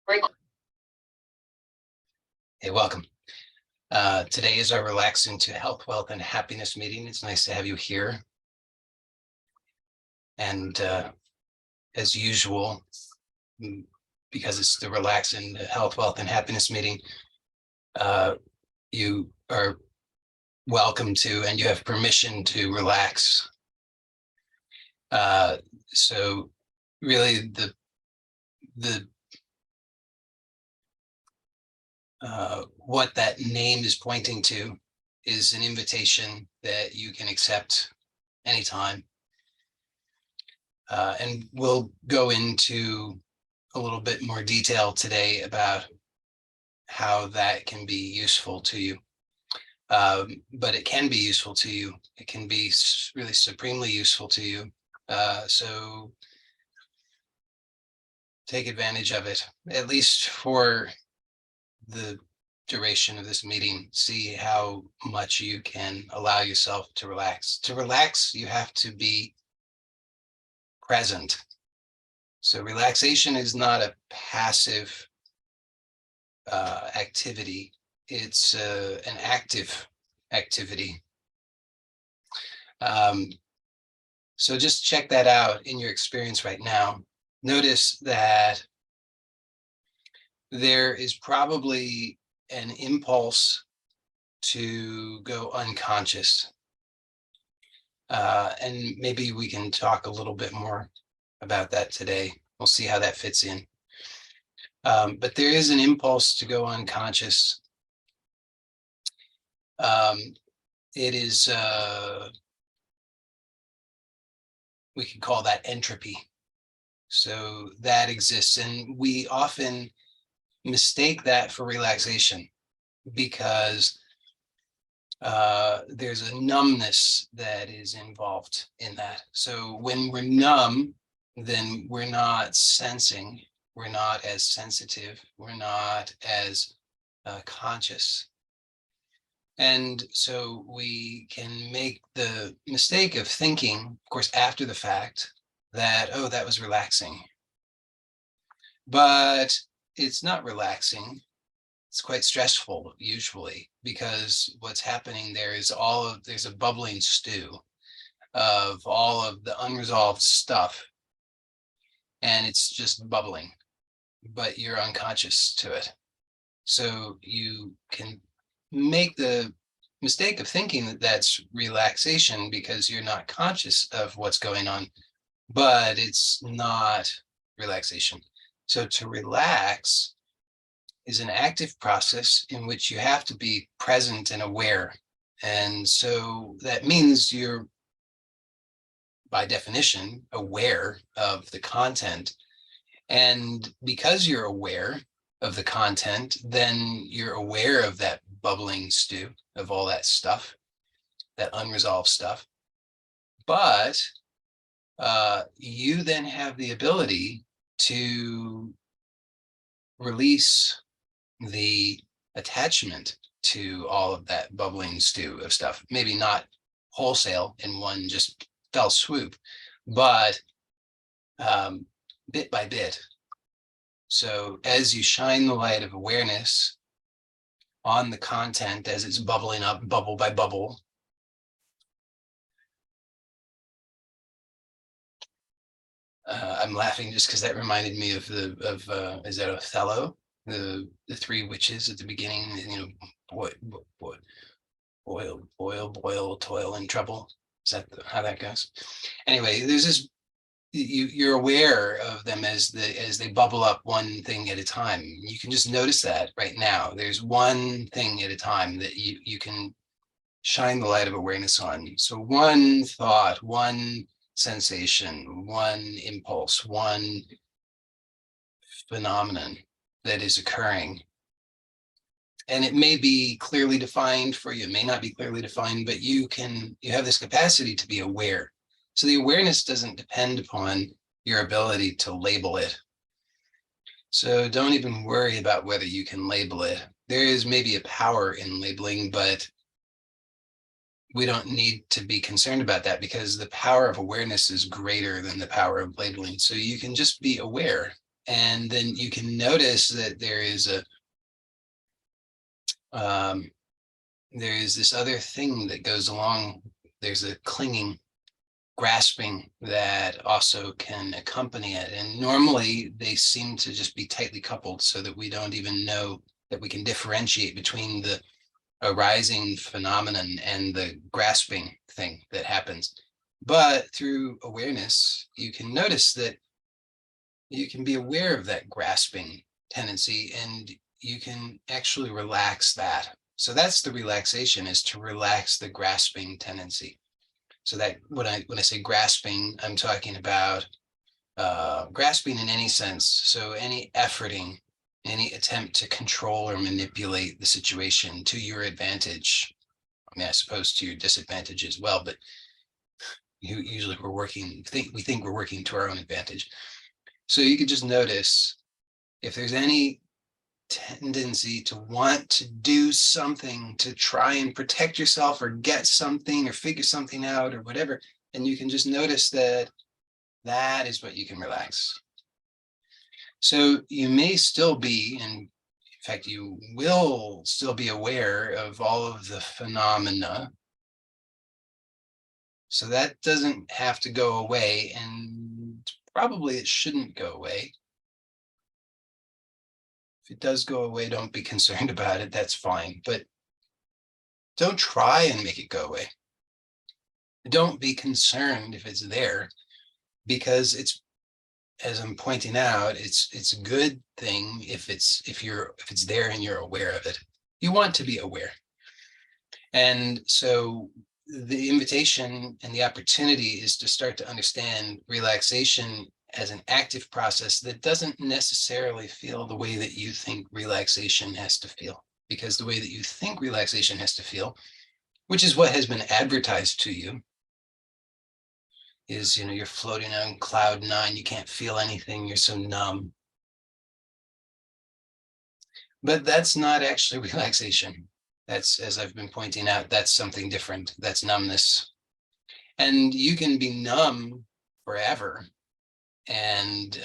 Hey, welcome. Today is our Relax into Health, Wealth, and Happiness meeting. It's nice to have you here. And as usual, because it's the Relax into Health, Wealth, and Happiness meeting, you are welcome to, and you have permission to relax. So really what that name is pointing to is an invitation that you can accept anytime. And we'll go into a little bit more detail today about how that can be useful to you. But it can be useful to you. It can be really supremely useful to you. So take advantage of it, at least for the duration of this meeting. See how much you can allow yourself to relax. To relax, you have to be present. So relaxation is not a passive activity. It's an active activity. So just check that out in your experience right now. Notice that there is probably an impulse to go unconscious. And maybe we can talk a little bit more about that today. We'll see how that fits in. But there is an impulse to go unconscious. It is, we could call that entropy. So that exists, and we often mistake that for relaxation because there's a numbness that is involved in that. So when we're numb, then we're not sensing, we're not as sensitive, we're not as conscious. And so we can make the mistake of thinking, of course, after the fact, that, oh, that was relaxing. But it's not relaxing. It's quite stressful usually, because what's happening there is there's a bubbling stew of all of the unresolved stuff, and it's just bubbling, but you're unconscious to it. So you can make the mistake of thinking that that's relaxation because you're not conscious of what's going on, but it's not relaxation. So to relax is an active process in which you have to be present and aware. And so that means you're, by definition, aware of the content. And because you're aware of the content, then you're aware of that bubbling stew of all that stuff, that unresolved stuff. But you then have the ability to release the attachment to all of that bubbling stew of stuff. Maybe not wholesale in one just fell swoop, but bit by bit. So as you shine the light of awareness on the content as it's bubbling up, bubble by bubble, I'm laughing just because that reminded me of is that Othello? The three witches at the beginning, boil, toil, and trouble. Is that how that goes? Anyway, there's this. You're aware of them as they bubble up one thing at a time. You can just notice that right now. There's one thing at a time that you can shine the light of awareness on. So one thought, one sensation, one impulse, one phenomenon that is occurring. And it may be clearly defined for you, it may not be clearly defined, but you have this capacity to be aware. So the awareness doesn't depend upon your ability to label it. So don't even worry about whether you can label it. There is maybe a power in labeling, but we don't need to be concerned about that because the power of awareness is greater than the power of labeling. So you can just be aware And then you can notice that there is this other thing that goes along. There's a clinging, grasping that also can accompany it. And normally they seem to just be tightly coupled so that we don't even know that we can differentiate between the arising phenomenon and the grasping thing that happens. But through awareness, you can notice that you can be aware of that grasping tendency, and you can actually relax that. So that's the relaxation, is to relax the grasping tendency. So that when I say grasping, I'm talking about grasping in any sense. So any efforting, any attempt to control or manipulate the situation to your advantage. I mean, I suppose to your disadvantage as well, but usually we think we're working to our own advantage. So you can just notice if there's any tendency to want to do something to try and protect yourself or get something or figure something out or whatever, and you can just notice that that is what you can relax. So you may still be, and in fact, you will still be aware of all of the phenomena. So that doesn't have to go away, and probably it shouldn't go away. If it does go away, don't be concerned about it. That's fine. But don't try and make it go away. Don't be concerned if it's there, because it's, as I'm pointing out, it's a good thing if it's there and you're aware of it. You want to be aware. And so the invitation and the opportunity is to start to understand relaxation as an active process that doesn't necessarily feel the way that you think relaxation has to feel. Because the way that you think relaxation has to feel, which is what has been advertised to you, is, you're floating on cloud nine, you can't feel anything, you're so numb. But that's not actually relaxation. That's, as I've been pointing out, that's something different. That's numbness. And you can be numb forever, and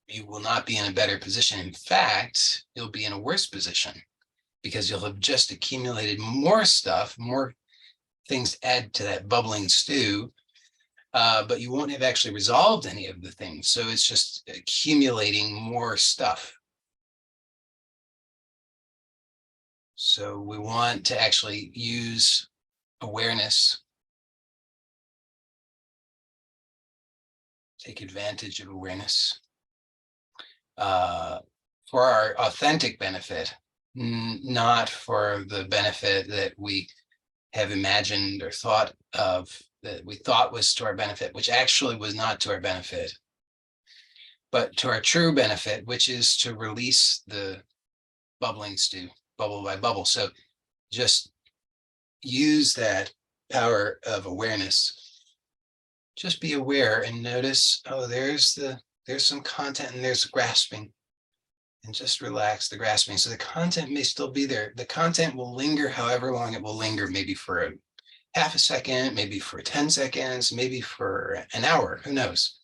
you will not be in a better position. In fact, you'll be in a worse position, because you'll have just accumulated more stuff, more things to add to that bubbling stew, but you won't have actually resolved any of the things. So it's just accumulating more stuff. So we want to actually use awareness, take advantage of awareness for our authentic benefit, not for the benefit that we have imagined or thought of, that we thought was to our benefit, which actually was not to our benefit, but to our true benefit, which is to release the bubbling stew, bubble by bubble. So just use that power of awareness. Just be aware and notice, oh, there's some content and there's grasping, and just relax the grasping. So the content may still be there. The content will linger however long it will linger, maybe for a half a second, maybe for 10 seconds, maybe for an hour, who knows?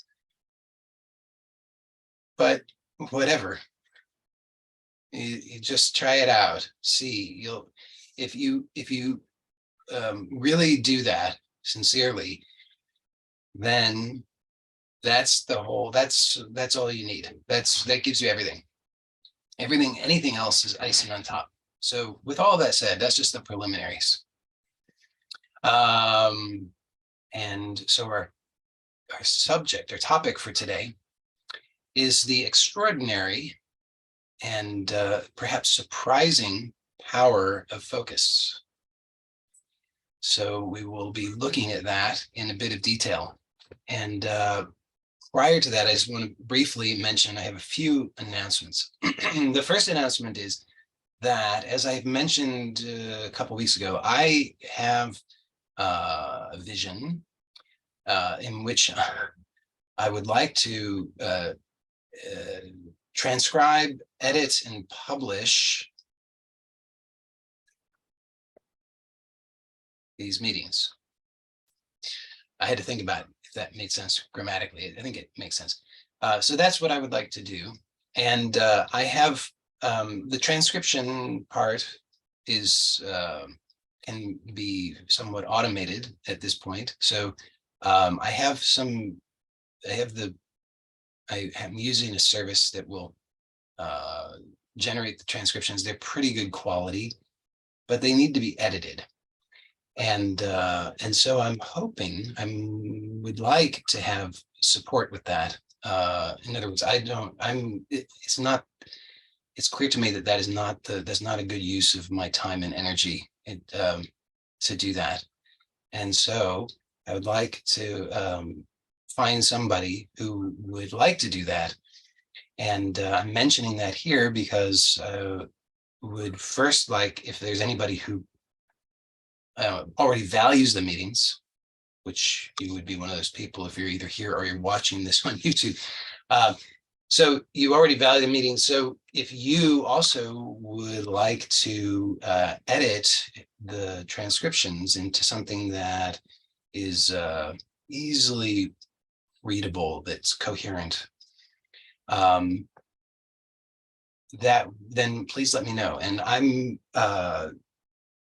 But whatever, you just try it out. See, if you really do that sincerely, then that's all you need. That gives you everything. Anything else is icing on top. So with all that said, that's just the preliminaries. And so our topic for today is the extraordinary and perhaps surprising power of focus. So we will be looking at that in a bit of detail. And prior to that, I just want to briefly mention, I have a few announcements. The first announcement is that, as I mentioned a couple of weeks ago, I have a vision in which I would like to transcribe, edit, and publish these meetings. I had to think about if that made sense grammatically. I think it makes sense. So that's what I would like to do. And I have the transcription part is can be somewhat automated at this point. So I have I am using a service that will generate the transcriptions. They're pretty good quality, but they need to be edited. And so I'm hoping would like to have support with that. In other words, it's clear to me that that's not a good use of my time and energy to do that. And so I would like to find somebody who would like to do that. And I'm mentioning that here because I would first like if there's anybody who already values the meetings, which you would be one of those people if you're either here or you're watching this on YouTube. So you already value the meetings. So if you also would like to edit the transcriptions into something that is easily readable, that's coherent, then please let me know. And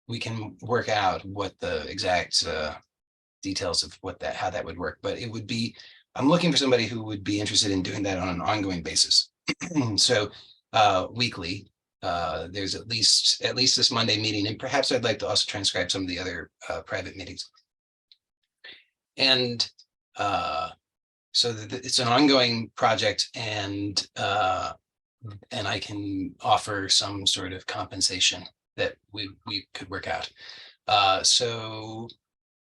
we can work out what the exact details of how that would work. But I'm looking for somebody who would be interested in doing that on an ongoing basis. So weekly, there's at least this Monday meeting, and perhaps I'd like to also transcribe some of the other private meetings. And so it's an ongoing project, and I can offer some sort of compensation that we could work out. So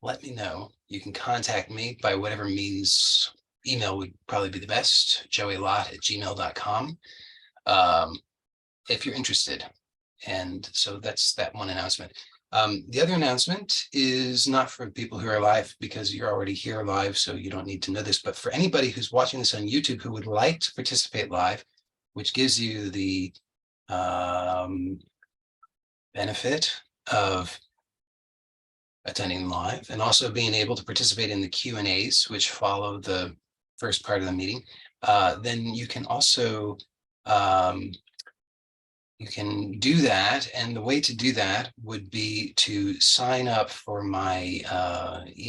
let me know. You can contact me by whatever means. Email would probably be the best, joeylott@gmail.com, if you're interested. And so that's that one announcement. The other announcement is not for people who are live, because you're already here live, so you don't need to know this, but for anybody who's watching this on YouTube who would like to participate live, which gives you the benefit of attending live and also being able to participate in the Q&As, which follow the first part of the meeting. Then you can also you can do that, and the way to do that would be to sign up for my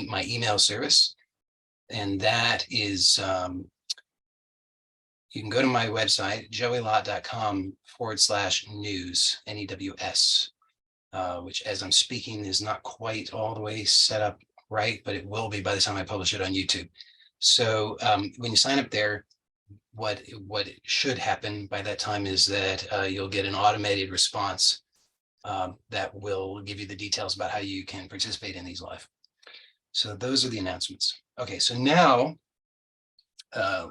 my email service, and that is you can go to my website, joeylott.com/news, NEWS, which as I'm speaking is not quite all the way set up right, but it will be by the time I publish it on YouTube. So when you sign up there, what should happen by that time is that you'll get an automated response that will give you the details about how you can participate in these live. So those are the announcements. Okay, so now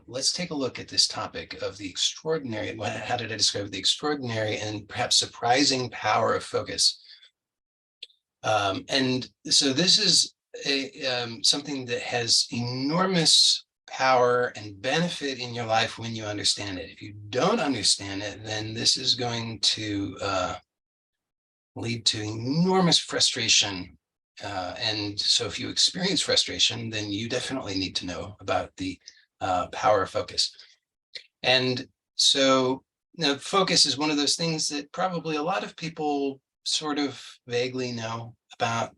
let's take a look at this topic of the extraordinary, how did I describe the extraordinary and perhaps surprising power of focus? And so this is something that has enormous power and benefit in your life when you understand it. If you don't understand it, then this is going to lead to enormous frustration. And so if you experience frustration, then you definitely need to know about the power of focus. And so focus is one of those things that probably a lot of people sort of vaguely know about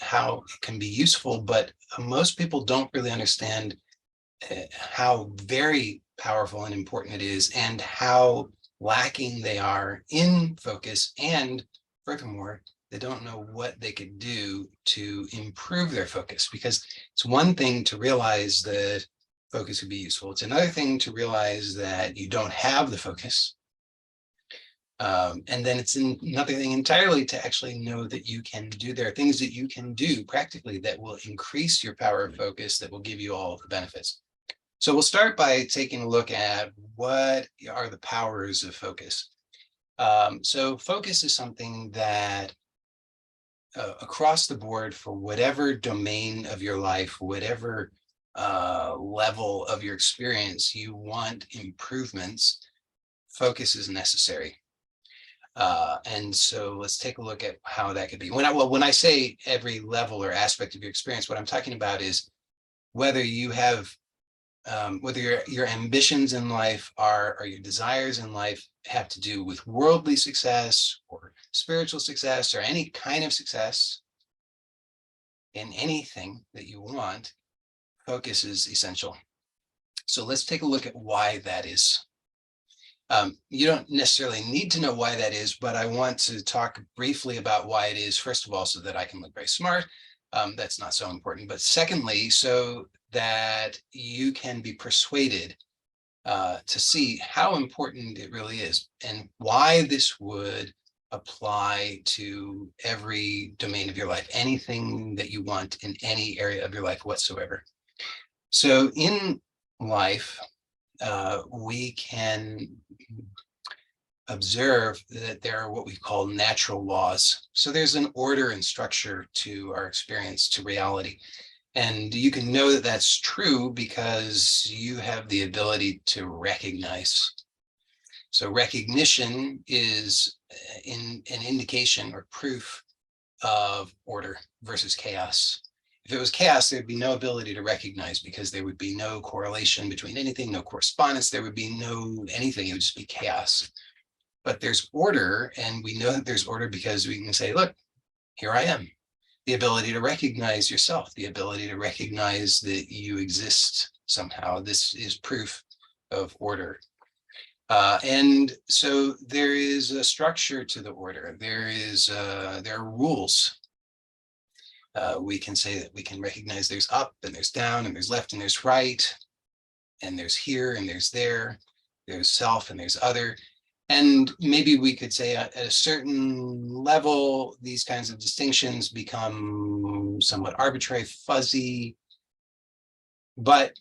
how it can be useful, but most people don't really understand how very powerful and important it is, and how lacking they are in focus. And furthermore, they don't know what they could do to improve their focus, because it's one thing to realize that focus would be useful. It's another thing to realize that you don't have the focus. And then it's another thing entirely to actually know that you can do, there are things that you can do practically that will increase your power of focus, that will give you all of the benefits. So we'll start by taking a look at what are the powers of focus. So focus is something that across the board, for whatever domain of your life, whatever level of your experience you want improvements, focus is necessary. And so let's take a look at how that could be. When I say every level or aspect of your experience, what I'm talking about is whether you have whether your ambitions in life are, or your desires in life have to do with worldly success or spiritual success or any kind of success in anything that you want, focus is essential. So let's take a look at why that is. You don't necessarily need to know why that is, but I want to talk briefly about why it is, first of all, so that I can look very smart. That's not so important. But secondly, so that you can be persuaded to see how important it really is and why this would apply to every domain of your life, anything that you want in any area of your life whatsoever. So in life, we can observe that there are what we call natural laws. So there's an order and structure to our experience, to reality. And you can know that that's true because you have the ability to recognize. So recognition is an indication or proof of order versus chaos. If it was chaos, there'd be no ability to recognize because there would be no correlation between anything, no correspondence, there would be no anything, it would just be chaos. But there's order, and we know that there's order because we can say, look, here I am. The ability to recognize yourself, the ability to recognize that you exist somehow. This is proof of order. And so there is a structure to the order. There are rules. We can say that we can recognize there's up and there's down and there's left and there's right, and there's here and there's there, there's self and there's other. And maybe we could say at a certain level, these kinds of distinctions become somewhat arbitrary, fuzzy, but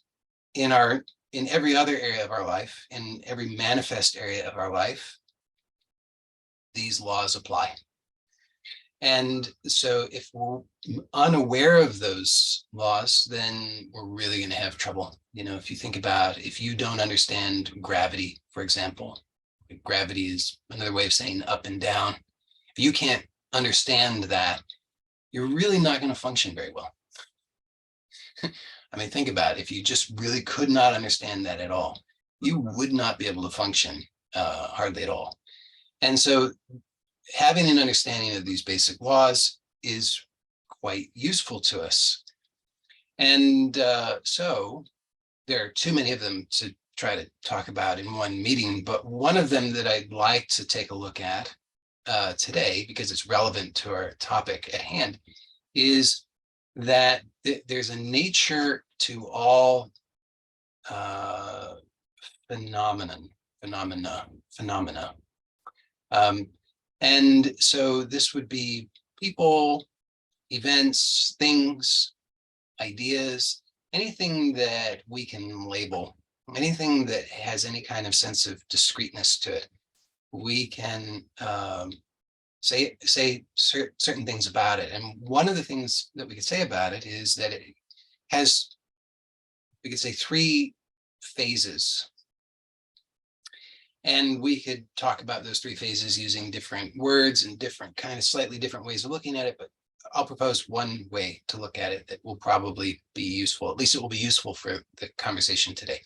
in every other area of our life, in every manifest area of our life, these laws apply. And so if we're unaware of those laws, then we're really going to have trouble. You know, if you think about, if you don't understand gravity, for example, gravity is another way of saying up and down. If you can't understand that, you're really not going to function very well. I mean, think about it. If you just really could not understand that at all, you would not be able to function hardly at all. And so having an understanding of these basic laws is quite useful to us. And so there are too many of them to try to talk about in one meeting, but one of them that I'd like to take a look at today, because it's relevant to our topic at hand, is that there's a nature to all phenomena. And so this would be people, events, things, ideas, anything that we can label, anything that has any kind of sense of discreteness to it. We can say certain things about it. And one of the things that we could say about it is that it has, we could say, 3 phases. And we could talk about those 3 phases using different words and different kind of slightly different ways of looking at it. But I'll propose one way to look at it that will probably be useful. At least it will be useful for the conversation today,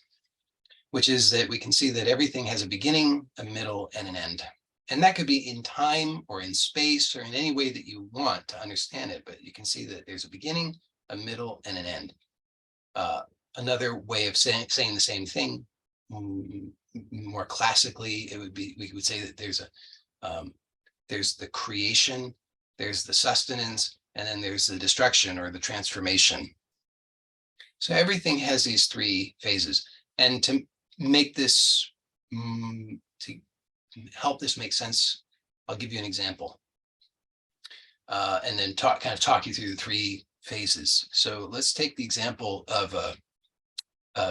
which is that we can see that everything has a beginning, a middle, and an end. And that could be in time or in space or in any way that you want to understand it. But you can see that there's a beginning, a middle, and an end. Another way of saying the same thing, more classically, it would be, we would say that there's the creation, there's the sustenance, and then there's the destruction or the transformation. So everything has these 3 phases. And to make this, to help this make sense, I'll give you an example. And then talk you through the 3 phases. So let's take the example of a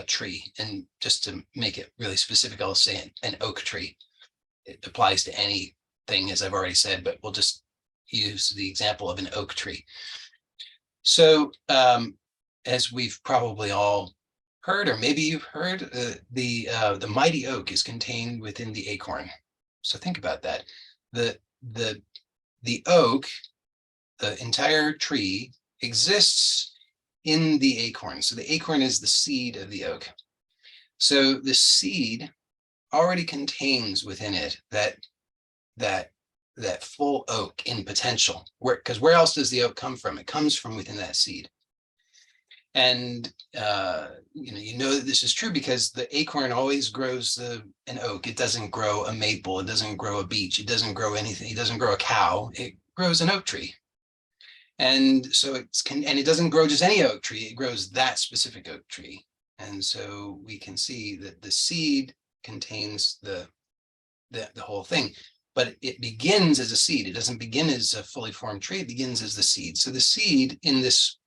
tree, and just to make it really specific, I'll say an oak tree. It applies to anything, as I've already said, but we'll just use the example of an oak tree. So as we've probably all heard, or maybe you've heard, the mighty oak is contained within the acorn. So think about that. The oak, the entire tree, exists in the acorn. So the acorn is the seed of the oak. So the seed already contains within it that full oak in potential. Because where else does the oak come from? It comes from within that seed. And you know that this is true because the acorn always grows an oak. It doesn't grow a maple. It doesn't grow a beech. It doesn't grow anything. It doesn't grow a cow. It grows an oak tree. And so and it doesn't grow just any oak tree. It grows that specific oak tree. And so we can see that the seed contains the whole thing, but it begins as a seed. It doesn't begin as a fully formed tree. It begins as the seed. So the seed in this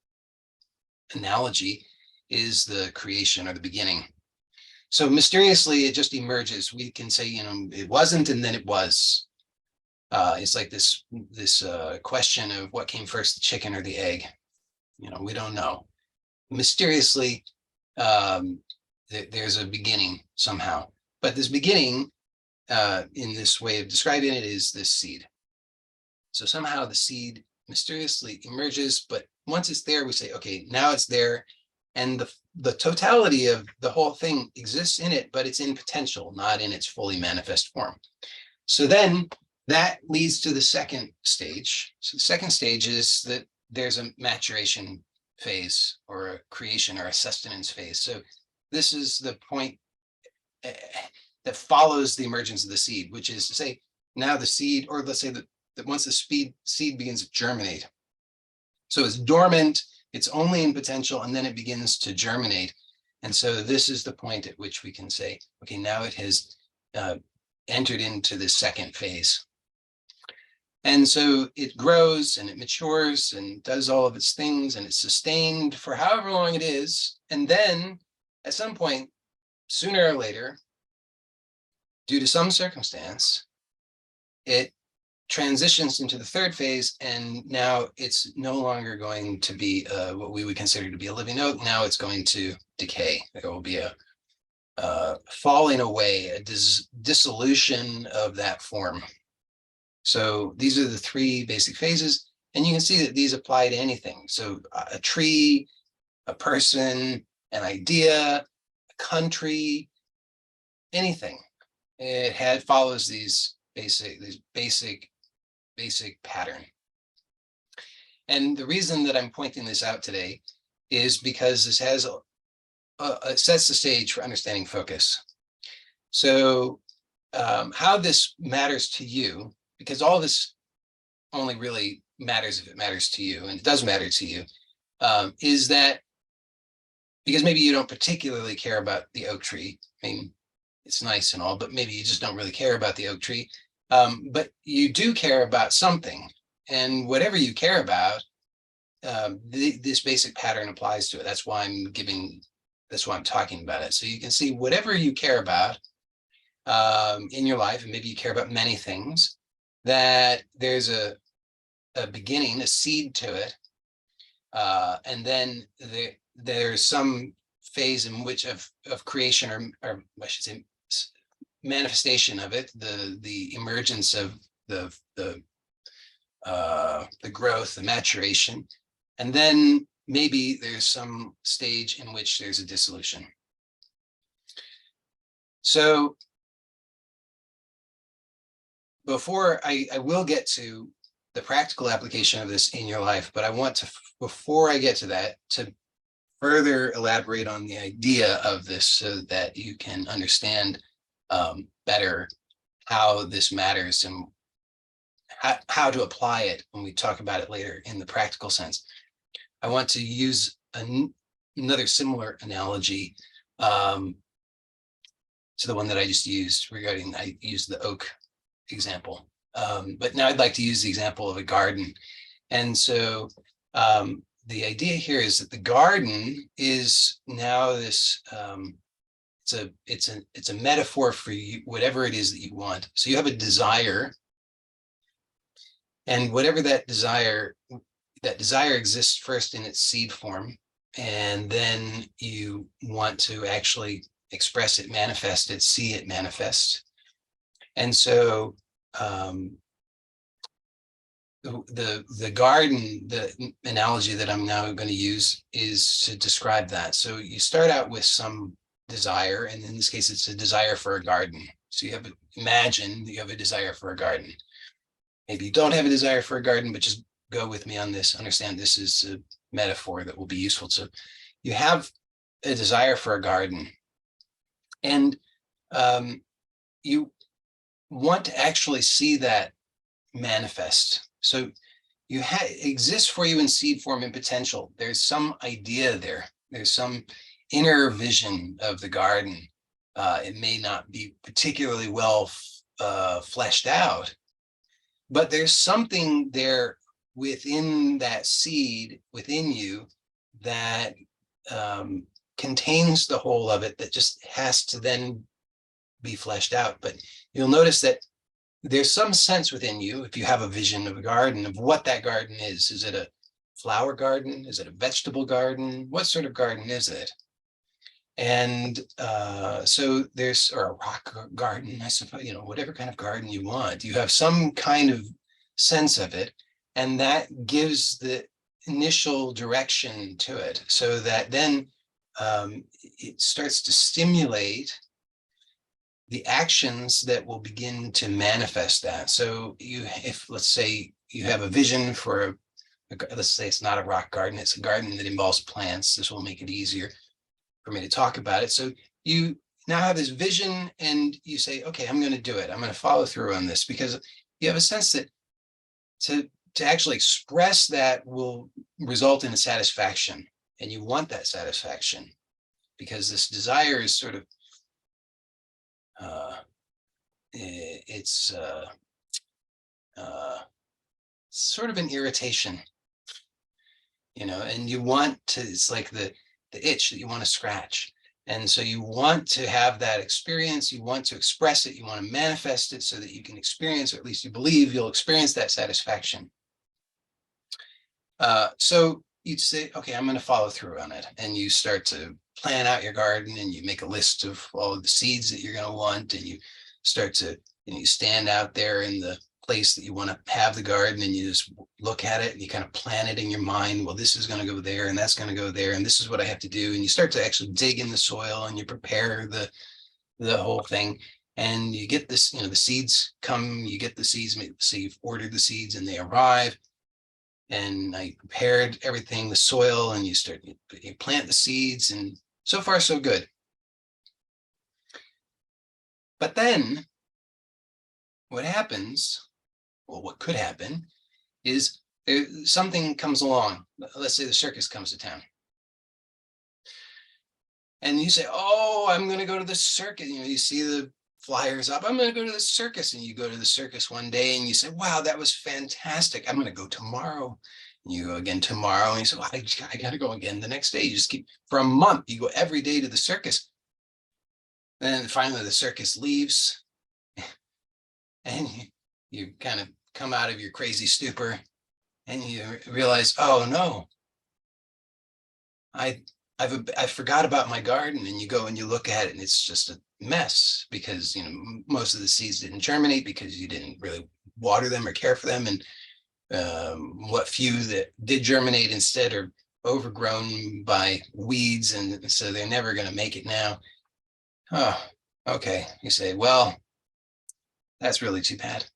analogy is the creation or the beginning. So mysteriously, it just emerges. We can say, it wasn't, and then it was. It's like this question of what came first, the chicken or the egg. We don't know. Mysteriously, there's a beginning somehow, but this beginning, in this way of describing it, is this seed. So somehow the seed mysteriously emerges, but once it's there, we say, okay, now it's there. And the totality of the whole thing exists in it, but it's in potential, not in its fully manifest form. So then that leads to the second stage. So the second stage is that there's a maturation phase or a creation or a sustenance phase. So this is the point that follows the emergence of the seed, which is to say now the seed, or let's say that once the seed begins to germinate. So it's dormant, it's only in potential, and then it begins to germinate. And so this is the point at which we can say, okay, now it has entered into the second phase. And so it grows and it matures and does all of its things, and it's sustained for however long it is. And then at some point, sooner or later, due to some circumstance, it transitions into the third phase, and now it's no longer going to be what we would consider to be a living oak. Now it's going to decay. There will be a falling away, a dissolution of that form. So these are the three basic phases, and you can see that these apply to anything. So a tree, a person, an idea, a country, anything. It follows these basic pattern. And the reason that I'm pointing this out today is because this has it sets the stage for understanding focus. So how this matters to you, because all this only really matters if it matters to you, and it does matter to you, is that because maybe you don't particularly care about the oak tree. I mean, it's nice and all, but maybe you just don't really care about the oak tree. But you do care about something, and whatever you care about, this basic pattern applies to it. That's why I'm talking about it. So you can see whatever you care about in your life, and maybe you care about many things, that there's a beginning, a seed to it, and then there's some phase in which of creation, or I should say manifestation of it, the emergence of the growth, the maturation, and then maybe there's some stage in which there's a dissolution. So before I will get to the practical application of this in your life, but I want to, before I get to that, to further elaborate on the idea of this so that you can understand better how this matters and how to apply it when we talk about it later in the practical sense. I want to use another similar analogy to the one that I just used regarding, I used the oak example. But now I'd like to use the example of a garden. And so the idea here is that the garden is now this, it's a metaphor for you, whatever it is that you want. So you have a desire, and whatever that desire exists first in its seed form, and then you want to actually express it, manifest it, see it manifest. And so the garden, the analogy that I'm now going to use is to describe that. So you start out with some desire, and in this case, it's a desire for a garden. So imagine you have a desire for a garden. Maybe you don't have a desire for a garden, but just go with me on this. Understand this is a metaphor that will be useful. So you have a desire for a garden, and you want to actually see that manifest. So it exists for you in seed form and potential. There's some idea there. There's some inner vision of the garden. It may not be particularly well fleshed out, but there's something there within that seed within you that contains the whole of it that just has to then be fleshed out. But you'll notice that there's some sense within you, if you have a vision of a garden, of what that garden is. Is it a flower garden? Is it a vegetable garden? What sort of garden is it? And so there's, or a rock garden, I suppose, whatever kind of garden you want. You have some kind of sense of it, and that gives the initial direction to it, so that then it starts to stimulate the actions that will begin to manifest that. So if let's say you have a vision for let's say it's not a rock garden, it's a garden that involves plants. This will make it easier for me to talk about it. So you now have this vision and you say, okay, I'm going to do it. I'm going to follow through on this, because you have a sense that to actually express that will result in a satisfaction, and you want that satisfaction because this desire is sort of it's sort of an irritation, and you want to, it's like the itch that you want to scratch. And so you want to have that experience, you want to express it, you want to manifest it so that you can experience, or at least you believe you'll experience that satisfaction. So you'd say, okay, I'm going to follow through on it. And you start to plan out your garden, and you make a list of all of the seeds that you're going to want, and you start to, you stand out there in the place that you want to have the garden, and you just look at it and you kind of plan it in your mind. Well, this is going to go there, and that's going to go there, and this is what I have to do. And you start to actually dig in the soil, and you prepare the whole thing. And you get this, the seeds come, you get the seeds, so you've ordered the seeds and they arrive. And I prepared everything, the soil, and you plant the seeds, and so far so good. But then what happens, well, what could happen is something comes along. Let's say the circus comes to town. And you say, oh, I'm going to go to the circus. You see the flyers up, I'm going to go to the circus. And you go to the circus one day and you say, wow, that was fantastic. I'm going to go tomorrow. And you go again tomorrow. And you say, well, I got to go again the next day. You just keep, for a month, you go every day to the circus. Then finally the circus leaves. And you kind of come out of your crazy stupor and you realize, oh no, I forgot about my garden. And you go and you look at it and it's just a mess, because most of the seeds didn't germinate because you didn't really water them or care for them. And what few that did germinate instead are overgrown by weeds, and so they're never going to make it now. Oh, okay. You say, well, that's really too bad.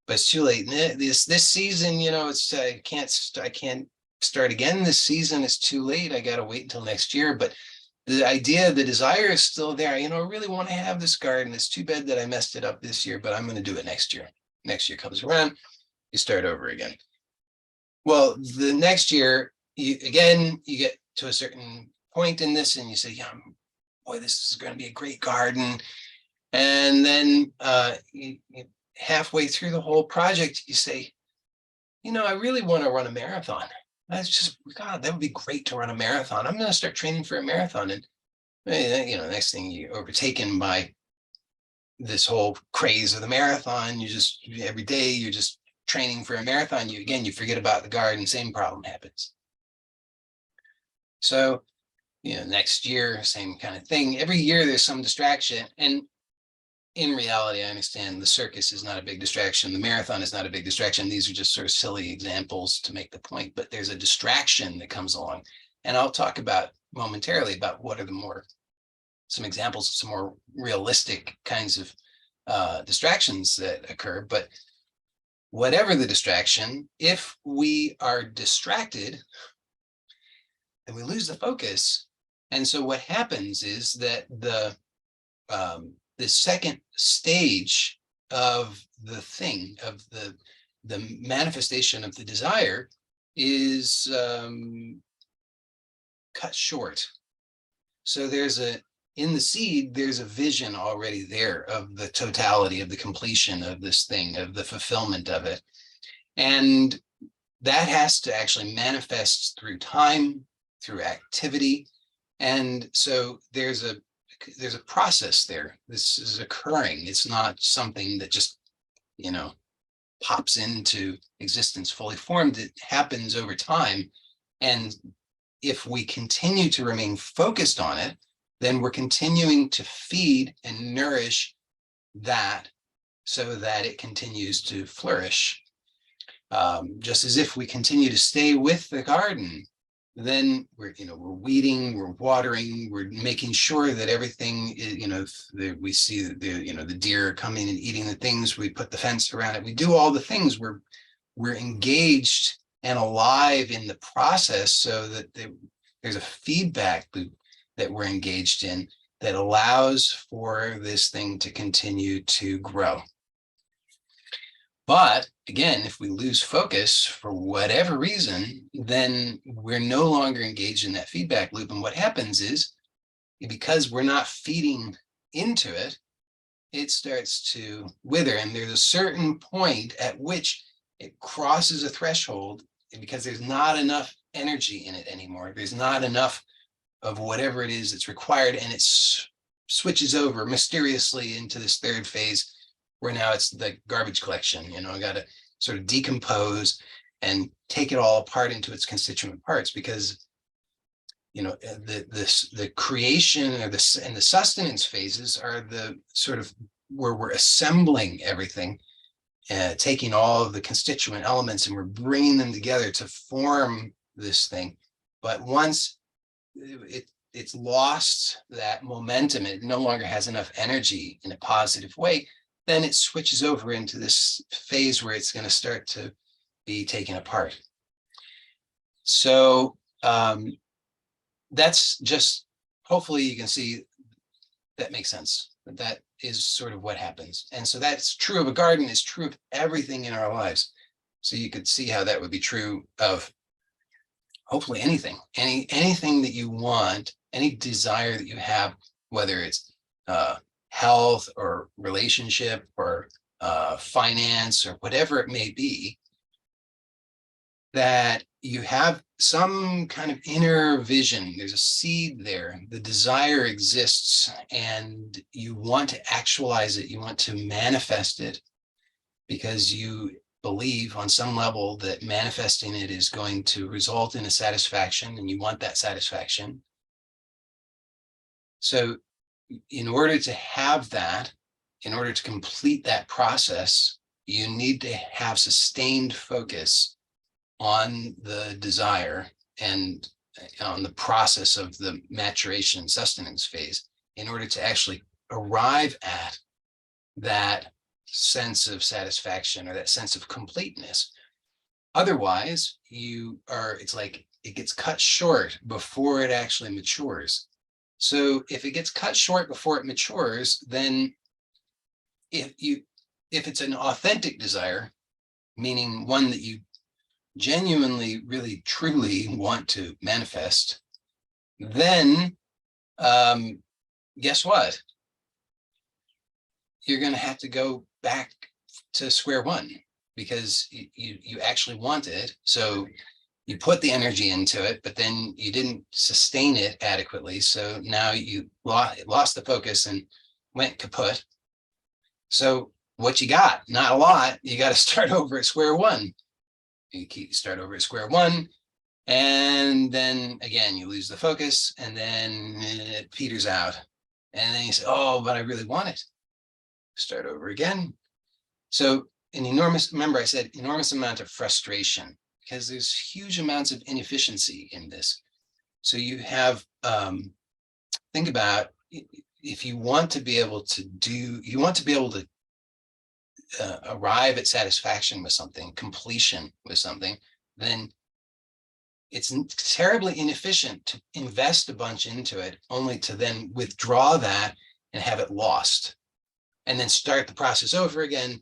But it's too late. This season, it's I can't start again this season. It's too late. I got to wait until next year. But the idea, the desire is still there. I really want to have this garden. It's too bad that I messed it up this year, but I'm going to do it next year. Next year comes around, you start over again. Well, the next year, you get to a certain point in this and you say, yeah, boy, this is going to be a great garden. And then halfway through the whole project, you say, I really want to run a marathon. That's just, God, that would be great to run a marathon. I'm going to start training for a marathon. And, next thing you're overtaken by this whole craze of the marathon. Every day you're just training for a marathon. You forget about the garden, same problem happens. So, next year, same kind of thing. Every year there's some distraction. And in reality, I understand the circus is not a big distraction. The marathon is not a big distraction. These are just sort of silly examples to make the point, but there's a distraction that comes along. And I'll talk about momentarily about what are some examples of some more realistic kinds of distractions that occur. But whatever the distraction, if we are distracted, then we lose the focus. And so what happens is that the second stage of the thing, of the manifestation of the desire, is cut short. So in the seed, there's a vision already there of the totality, of the completion of this thing, of the fulfillment of it. And that has to actually manifest through time, through activity. And so there's a process there. This is occurring. It's not something that just, pops into existence fully formed. It happens over time. And if we continue to remain focused on it, then we're continuing to feed and nourish that so that it continues to flourish. Just as if we continue to stay with the garden, then we're weeding, we're watering, we're making sure that everything is, we see the deer coming and eating the things, we put the fence around it, we do all the things, we're engaged and alive in the process, so that there's a feedback loop that we're engaged in that allows for this thing to continue to grow. But again, if we lose focus for whatever reason, then we're no longer engaged in that feedback loop. And what happens is, because we're not feeding into it, it starts to wither. And there's a certain point at which it crosses a threshold, because there's not enough energy in it anymore. There's not enough of whatever it is that's required. And it switches over mysteriously into this third phase, where now it's the garbage collection. I got to sort of decompose and take it all apart into its constituent parts, because the creation or and the sustenance phases are the sort of where we're assembling everything, taking all of the constituent elements and we're bringing them together to form this thing. But once it's lost that momentum, it no longer has enough energy in a positive way, then it switches over into this phase where it's going to start to be taken apart. So that's just, hopefully you can see that makes sense. That is sort of what happens. And so that's true of a garden, is true of everything in our lives. So you could see how that would be true of hopefully anything that you want, any desire that you have, whether it's health or relationship or finance or whatever it may be, that you have some kind of inner vision. There's a seed there. The desire exists and you want to actualize it. You want to manifest it because you believe on some level that manifesting it is going to result in a satisfaction, and you want that satisfaction. So in order to have that, in order to complete that process, you need to have sustained focus on the desire and on the process of the maturation sustenance phase in order to actually arrive at that sense of satisfaction or that sense of completeness. Otherwise, it's like it gets cut short before it actually matures. So if it gets cut short before it matures, then if it's an authentic desire, meaning one that you genuinely, really, truly want to manifest, then guess what? You're going to have to go back to square one, because you actually want it. So you put the energy into it, but then you didn't sustain it adequately. So now you lost the focus and went kaput. So what you got? Not a lot. You got to start over at square one. Start over at square one. And then again, you lose the focus, and then it peters out. And then you say, oh, but I really want it. Start over again. So remember I said enormous amount of frustration, because there's huge amounts of inefficiency in this. So you have think about, if you want to be able to arrive at satisfaction with something, completion with something, then it's terribly inefficient to invest a bunch into it only to then withdraw that and have it lost, and then start the process over again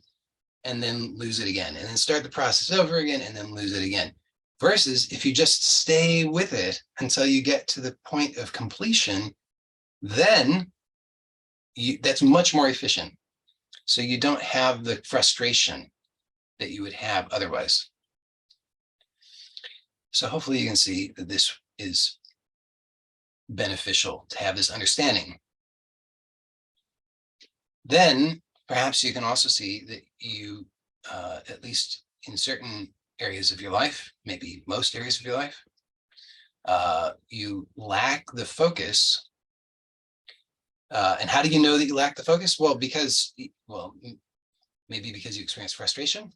and then lose it again, and then start the process over again and then lose it again. Versus if you just stay with it until you get to the point of completion, then that's much more efficient. So you don't have the frustration that you would have otherwise. So hopefully you can see that this is beneficial to have this understanding. Then perhaps you can also see that you, at least in certain areas of your life, maybe most areas of your life, you lack the focus. And how do you know that you lack the focus? Well, maybe because you experience frustration,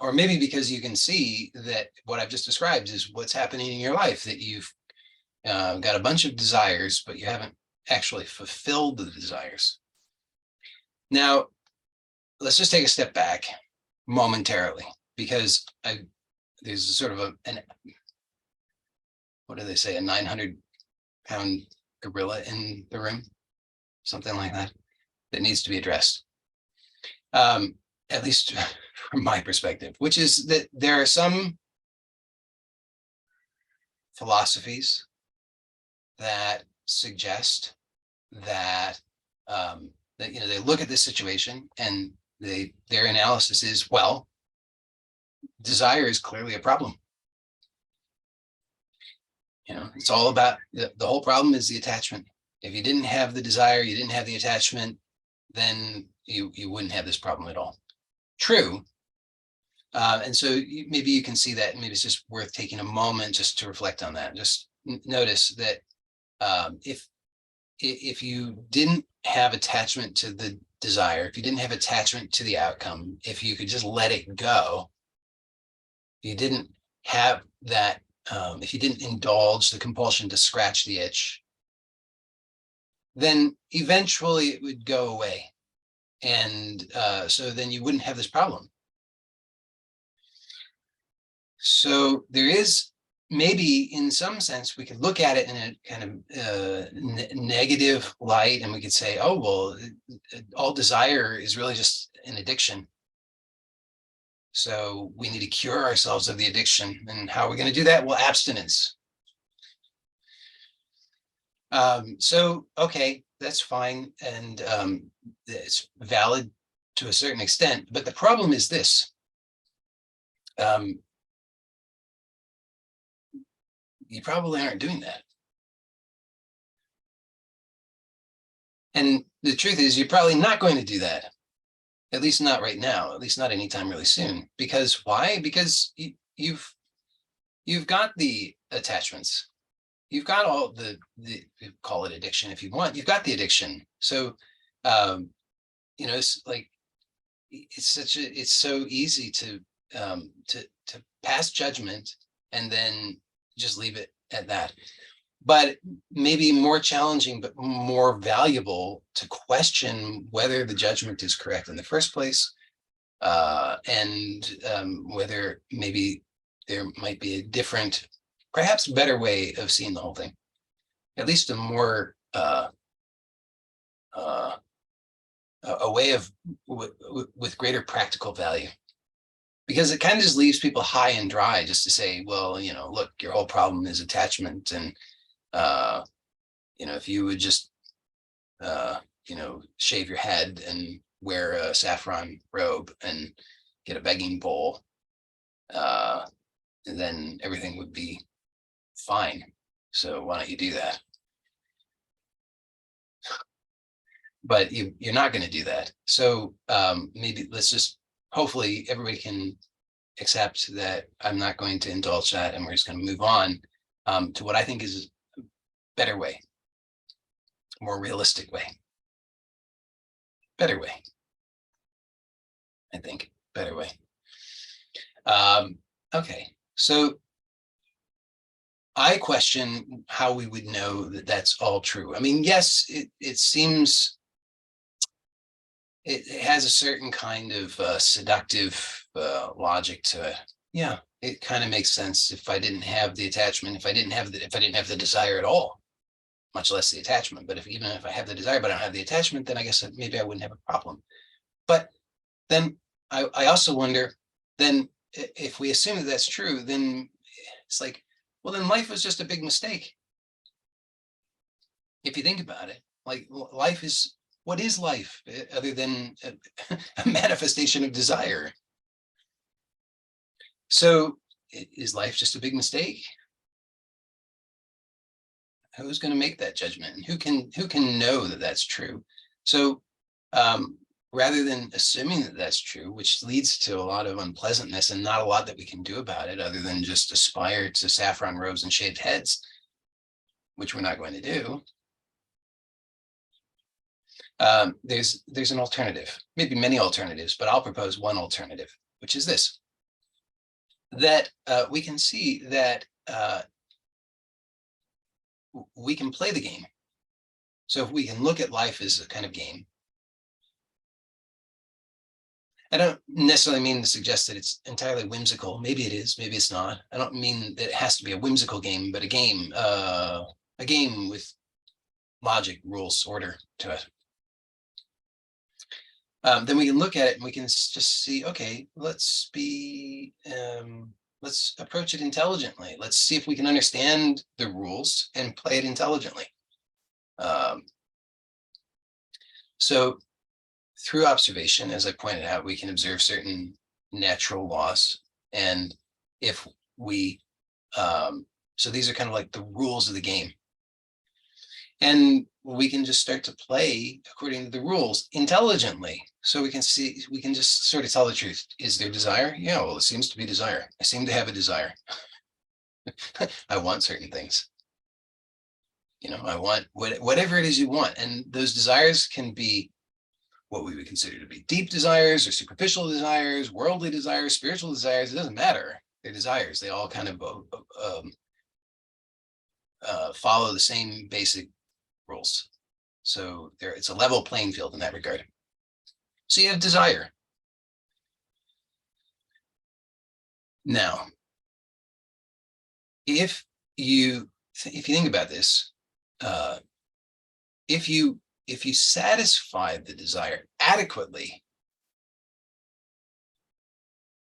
or maybe because you can see that what I've just described is what's happening in your life, that you've got a bunch of desires, but you haven't actually fulfilled the desires. Now, let's just take a step back momentarily, because there's sort of what do they say, a 900-pound gorilla in the room, something like that needs to be addressed, at least from my perspective, which is that there are some philosophies that suggest that they look at this situation and their analysis is, well, desire is clearly a problem. It's all about the whole problem is the attachment. If you didn't have the desire, you didn't have the attachment, then you wouldn't have this problem at all. True. And so maybe you can see that. Maybe it's just worth taking a moment just to reflect on that. Just notice that if you didn't have attachment to the desire, if you didn't have attachment to the outcome, if you could just let it go, if you didn't have that, if you didn't indulge the compulsion to scratch the itch, then eventually it would go away. And so then you wouldn't have this problem. So there is, maybe in some sense, we could look at it in a kind of negative light, and we could say, oh, well, all desire is really just an addiction. So we need to cure ourselves of the addiction. And how are we going to do that? Well, abstinence. So, okay, that's fine. And it's valid to a certain extent. But the problem is this. You probably aren't doing that. And the truth is, you're probably not going to do that. At least not right now, at least not anytime really soon. Because why? Because you've got the attachments. You've got all the call it addiction if you want. You've got the addiction. So, it's like, it's so easy to pass judgment and then just leave it at that. But maybe more challenging, but more valuable to question whether the judgment is correct in the first place, and whether maybe there might be a different, perhaps better way of seeing the whole thing, at least a more a way of with greater practical value. Because it kind of just leaves people high and dry just to say, well, look, your whole problem is attachment. And, if you would just, shave your head and wear a saffron robe and get a begging bowl, then everything would be fine. So why don't you do that? But you're not going to do that. So maybe let's just, hopefully everybody can accept that I'm not going to indulge that, and we're just going to move on to what I think is a better way, more realistic way, better way. I think better way. Okay, so I question how we would know that that's all true. I mean, yes, it seems it has a certain kind of seductive logic to it. Yeah, it kind of makes sense. If I didn't have the attachment, if I didn't have the desire at all, much less the attachment. But even if I have the desire but I don't have the attachment, then I guess maybe I wouldn't have a problem. But then I also wonder, then if we assume that that's true, then it's like, well, then life was just a big mistake. If you think about it, like life is, what is life other than a manifestation of desire? So is life just a big mistake? Who's going to make that judgment? And who can know that that's true? So rather than assuming that that's true, which leads to a lot of unpleasantness and not a lot that we can do about it other than just aspire to saffron robes and shaved heads, which we're not going to do. There's an alternative, maybe many alternatives, but I'll propose one alternative, which is this, that we can see that we can play the game. So if we can look at life as a kind of game, I don't necessarily mean to suggest that it's entirely whimsical. Maybe it is, maybe it's not. I don't mean that it has to be a whimsical game, but a game with logic, rules, order to it. Then we can look at it and we can just see, okay, let's approach it intelligently. Let's see if we can understand the rules and play it intelligently. So through observation, as I pointed out, we can observe certain natural laws. And if we, so these are kind of like the rules of the game. And we can just start to play according to the rules intelligently. So we can just sort of tell the truth. Is there desire? Yeah, well, it seems to be desire. I seem to have a desire. I want certain things. I want whatever it is you want. And those desires can be what we would consider to be deep desires or superficial desires, worldly desires, spiritual desires. It doesn't matter. They're desires. They all kind of follow the same basic rules. So it's a level playing field in that regard. So you have desire. Now, if you think about this, if you satisfy the desire adequately,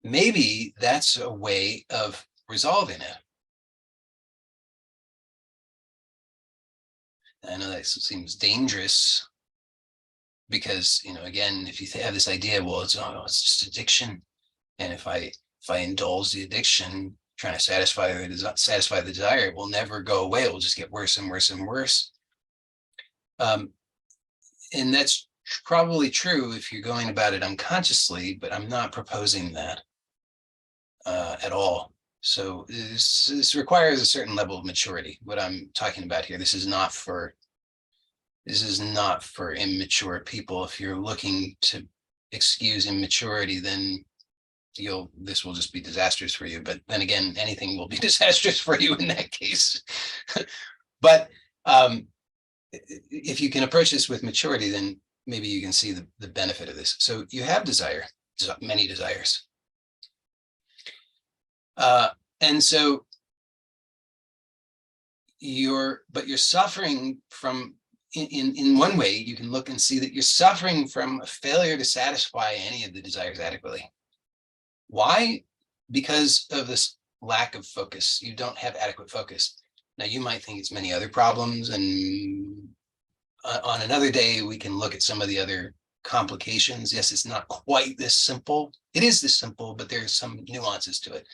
maybe that's a way of resolving it. I know that seems dangerous because, again, if you have this idea, well, it's just addiction. And if I indulge the addiction, trying to satisfy the desire, it will never go away. It will just get worse and worse and worse. And that's probably true if you're going about it unconsciously, but I'm not proposing that at all. So this requires a certain level of maturity. What I'm talking about here, this is not for immature people. If you're looking to excuse immaturity, then this will just be disastrous for you. But then again, anything will be disastrous for you in that case. But if you can approach this with maturity, then maybe you can see the benefit of this. So you have desire, many desires. And so you're suffering from, in one way, you can look and see that you're suffering from a failure to satisfy any of the desires adequately. Why? Because of this lack of focus. You don't have adequate focus. Now, you might think it's many other problems, and on another day, we can look at some of the other complications. Yes, it's not quite this simple. It is this simple, but there's some nuances to it,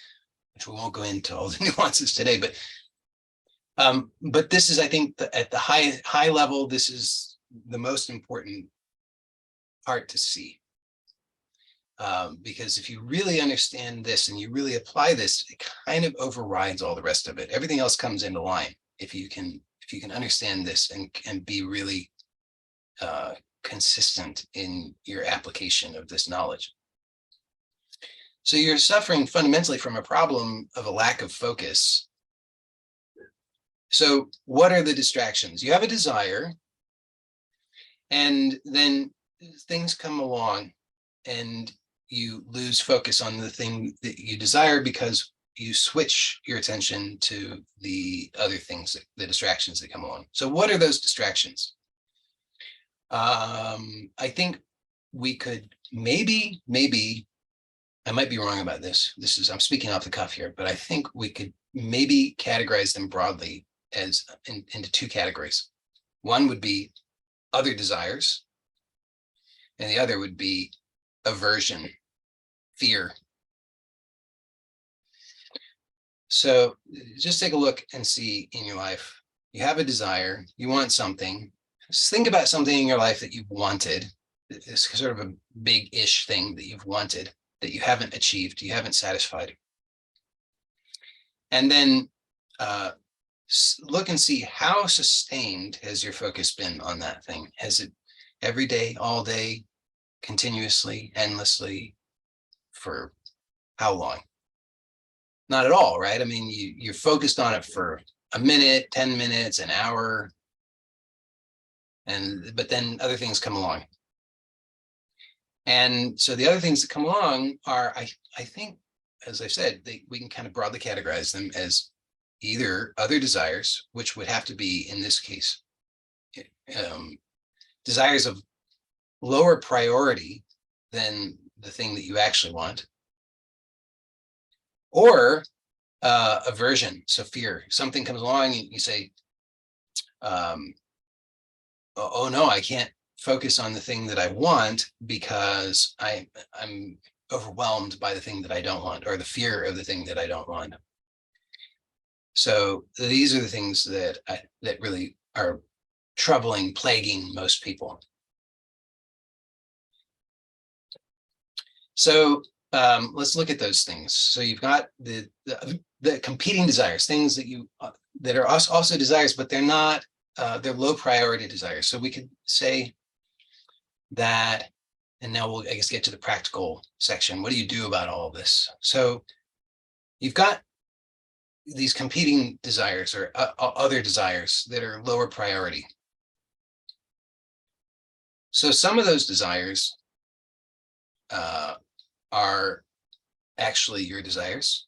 which we won't go into all the nuances today. But this is, I think, at the high level, this is the most important part to see. Because if you really understand this and you really apply this, it kind of overrides all the rest of it. Everything else comes into line if you can understand this and be really consistent in your application of this knowledge. So you're suffering fundamentally from a problem of a lack of focus. So what are the distractions? You have a desire, and then things come along and you lose focus on the thing that you desire because you switch your attention to the other things, the distractions that come along. So what are those distractions? I think we could maybe, I might be wrong about this. I'm speaking off the cuff here, but I think we could maybe categorize them broadly as into two categories. One would be other desires, and the other would be aversion, fear. So just take a look and see in your life, you have a desire, you want something. Just think about something in your life that you've wanted. It's sort of a big-ish thing that you've wanted that you haven't achieved, you haven't satisfied. And then look and see how sustained has your focus been on that thing. Has it every day, all day, continuously, endlessly, for how long? Not at all, right? I mean, you're focused on it for a minute, 10 minutes, an hour, but then other things come along. And so the other things that come along are, I think, as I said, we can kind of broadly categorize them as either other desires, which would have to be, in this case, desires of lower priority than the thing that you actually want, or aversion, so fear. Something comes along and you say, oh no, I can't focus on the thing that I want because I'm overwhelmed by the thing that I don't want, or the fear of the thing that I don't want. So these are the things that that really are troubling, plaguing most people. So let's look at those things. So you've got the competing desires, things that you that are also desires, but they're not, they're low priority desires. So we could say that, and now we'll, I guess, get to the practical section. What do you do about all of this? So you've got these competing desires, or other desires that are lower priority. So some of those desires are actually your desires,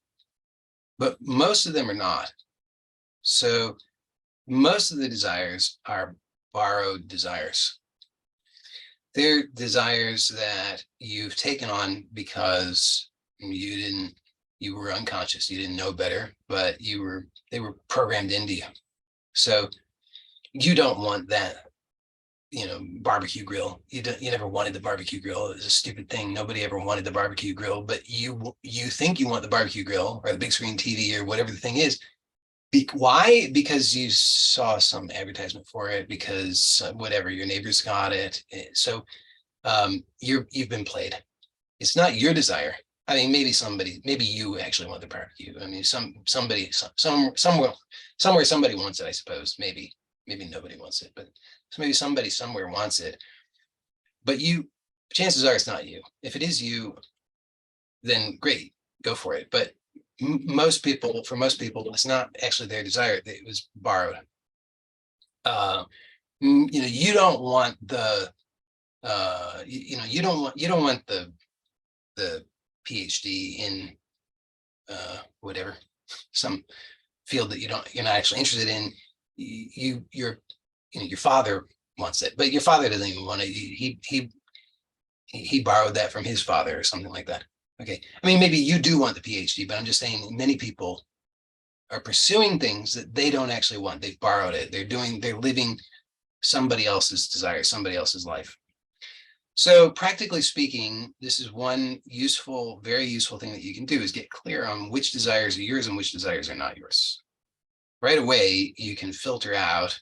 but most of them are not. So most of the desires are borrowed desires. They're desires that you've taken on because you were unconscious, you didn't know better, but they were programmed into you. So you don't want that, barbecue grill. You never wanted the barbecue grill. It was a stupid thing. Nobody ever wanted the barbecue grill, but you think you want the barbecue grill or the big screen TV or whatever the thing is. Why? Because you saw some advertisement for it, because whatever, your neighbors got it. So you've been played. It's not your desire. I mean, maybe you actually want the barbecue. I mean, somewhere somebody wants it, I suppose. Maybe nobody wants it, but maybe somebody somewhere wants it. But chances are it's not you. If it is you, then great, go for it. But for most people, it's not actually their desire. It was borrowed. You don't want the you don't want the PhD in whatever, some field that you're not actually interested in. Your father wants it, but your father doesn't even want it. He borrowed that from his father or something like that. Okay, I mean, maybe you do want the PhD, but I'm just saying many people are pursuing things that they don't actually want. They've borrowed it. They're living somebody else's desire, somebody else's life. So practically speaking, this is one very useful thing that you can do, is get clear on which desires are yours and which desires are not yours. Right away, you can filter out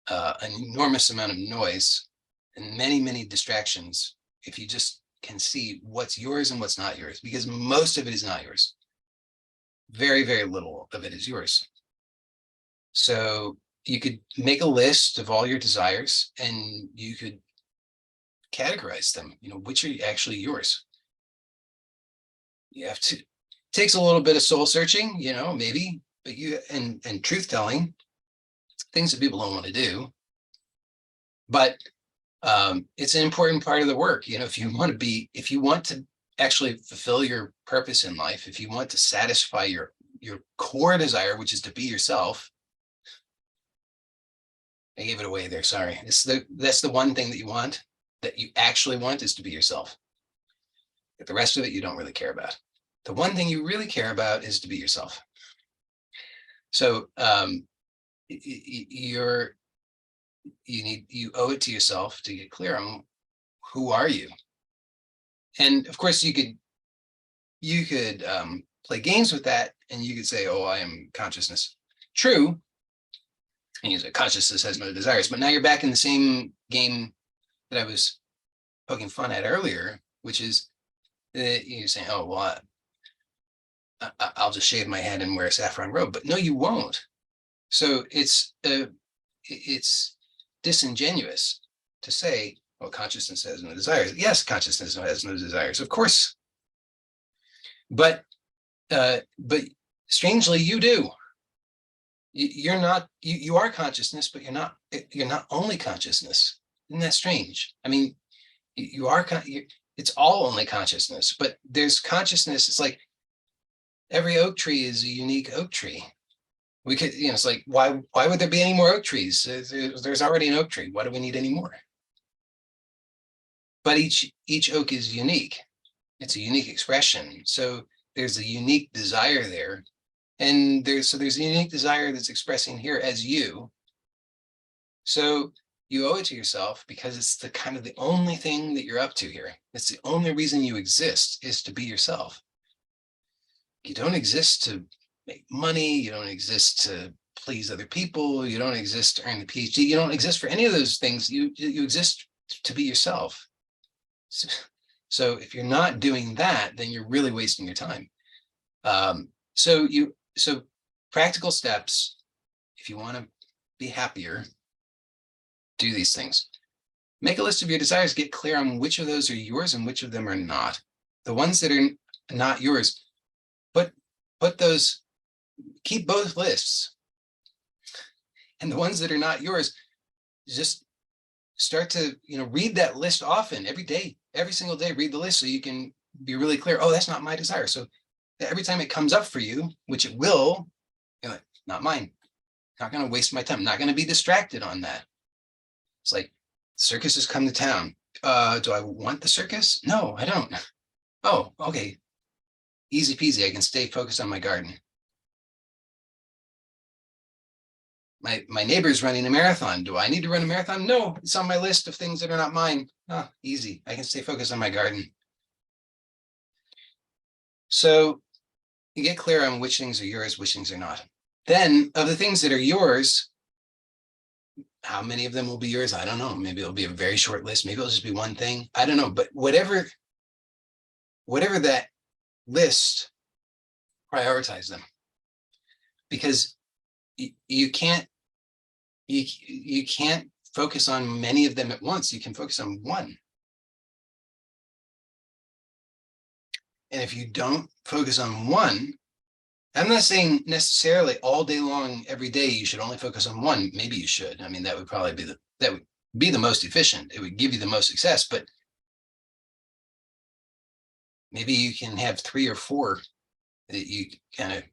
an enormous amount of noise and many distractions if you just can see what's yours and what's not yours, because most of it is not yours. Very little of it is yours. So you could make a list of all your desires and you could categorize them, which are actually yours. You have to, takes a little bit of soul searching, maybe but you, and truth telling, things that people don't want to do, but it's an important part of the work. You know, if you want to actually fulfill your purpose in life, if you want to satisfy your core desire, which is to be yourself. I gave it away there. Sorry. That's the one thing that you want, that you actually want, is to be yourself. But the rest of it you don't really care about. The one thing you really care about is to be yourself. So you owe it to yourself to get clear on who are you. And of course you could play games with that, and you could say, oh, I am consciousness. True. And you say consciousness has no desires, but now you're back in the same game that I was poking fun at earlier, which is that you're saying, oh, well, I'll just shave my head and wear a saffron robe, but no, you won't. So it's disingenuous to say, well, consciousness has no desires. Yes, consciousness has no desires, of course. But strangely, you do. You're not. You are consciousness, but you're not only consciousness. Isn't that strange? I mean, you are. It's all only consciousness, but there's consciousness. It's like every oak tree is a unique oak tree. We could, it's like, why would there be any more oak trees? There's already an oak tree. Why do we need any more? But each oak is unique. It's a unique expression. So there's a unique desire there. And there's a unique desire that's expressing here as you. So you owe it to yourself, because it's the kind of the only thing that you're up to here. It's the only reason you exist, is to be yourself. You don't exist to make money. You don't exist to please other people. You don't exist to earn the PhD. You don't exist for any of those things. You exist to be yourself. So if you're not doing that, then you're really wasting your time. So practical steps, if you want to be happier, do these things. Make a list of your desires, get clear on which of those are yours and which of them are not. The ones that are not yours, put those, keep both lists. And the ones that are not yours, just start to, read that list often, every day, every single day, read the list so you can be really clear. Oh, that's not my desire. So every time it comes up for you, which it will, you're like, not mine. Not going to waste my time. Not going to be distracted on that. It's like, circus has come to town. Do I want the circus? No, I don't. Oh, okay. Easy peasy. I can stay focused on my garden. My neighbor's running a marathon. Do I need to run a marathon? No, it's on my list of things that are not mine. Oh, easy. I can stay focused on my garden. So you get clear on which things are yours, which things are not. Then of the things that are yours, how many of them will be yours? I don't know. Maybe it'll be a very short list. Maybe it'll just be one thing. I don't know. But whatever that list, prioritize them, because you can't focus on many of them at once. You can focus on one. And if you don't focus on one, I'm not saying necessarily all day long, every day, you should only focus on one. Maybe you should. I mean, that would probably be the most efficient. It would give you the most success, but maybe you can have 3 or 4 that you kind of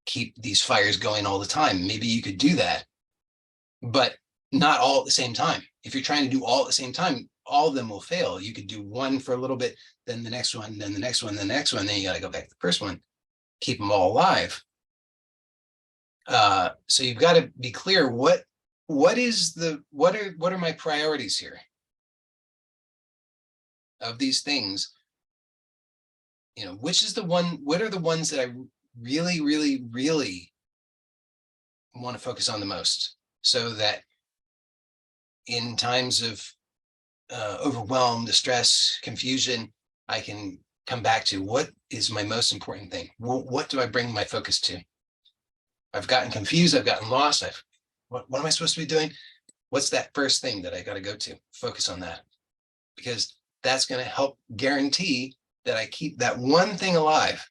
keep these fires going all the time. Maybe you could do that, but not all at the same time. If you're trying to do all at the same time, all of them will fail. You could do one for a little bit, then the next one, then the next one, then the next one, then you got to go back to the first one. Keep them all alive. So you've got to be clear, what are my priorities here? Of these things, which is the one, what are the ones that I really, really, really want to focus on the most, so that in times of overwhelm, distress, confusion, I can come back to what is my most important thing. What do I bring my focus to? I've gotten confused. I've gotten lost. What am I supposed to be doing? What's that first thing that I got to go to? Focus on that, because that's going to help guarantee that I keep that one thing alive.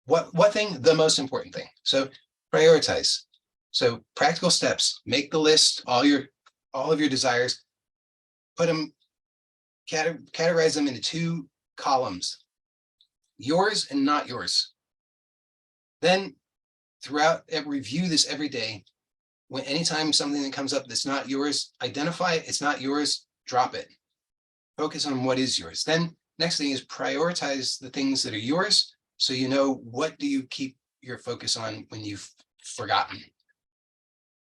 What thing? The most important thing. So prioritize. So practical steps, make the list, all of your desires, put them, categorize them into 2 columns, yours and not yours. Then review this every day. When anytime something that comes up that's not yours, identify it, it's not yours, drop it. Focus on what is yours. Then next thing is prioritize the things that are yours, so you know what do you keep your focus on when you've forgotten.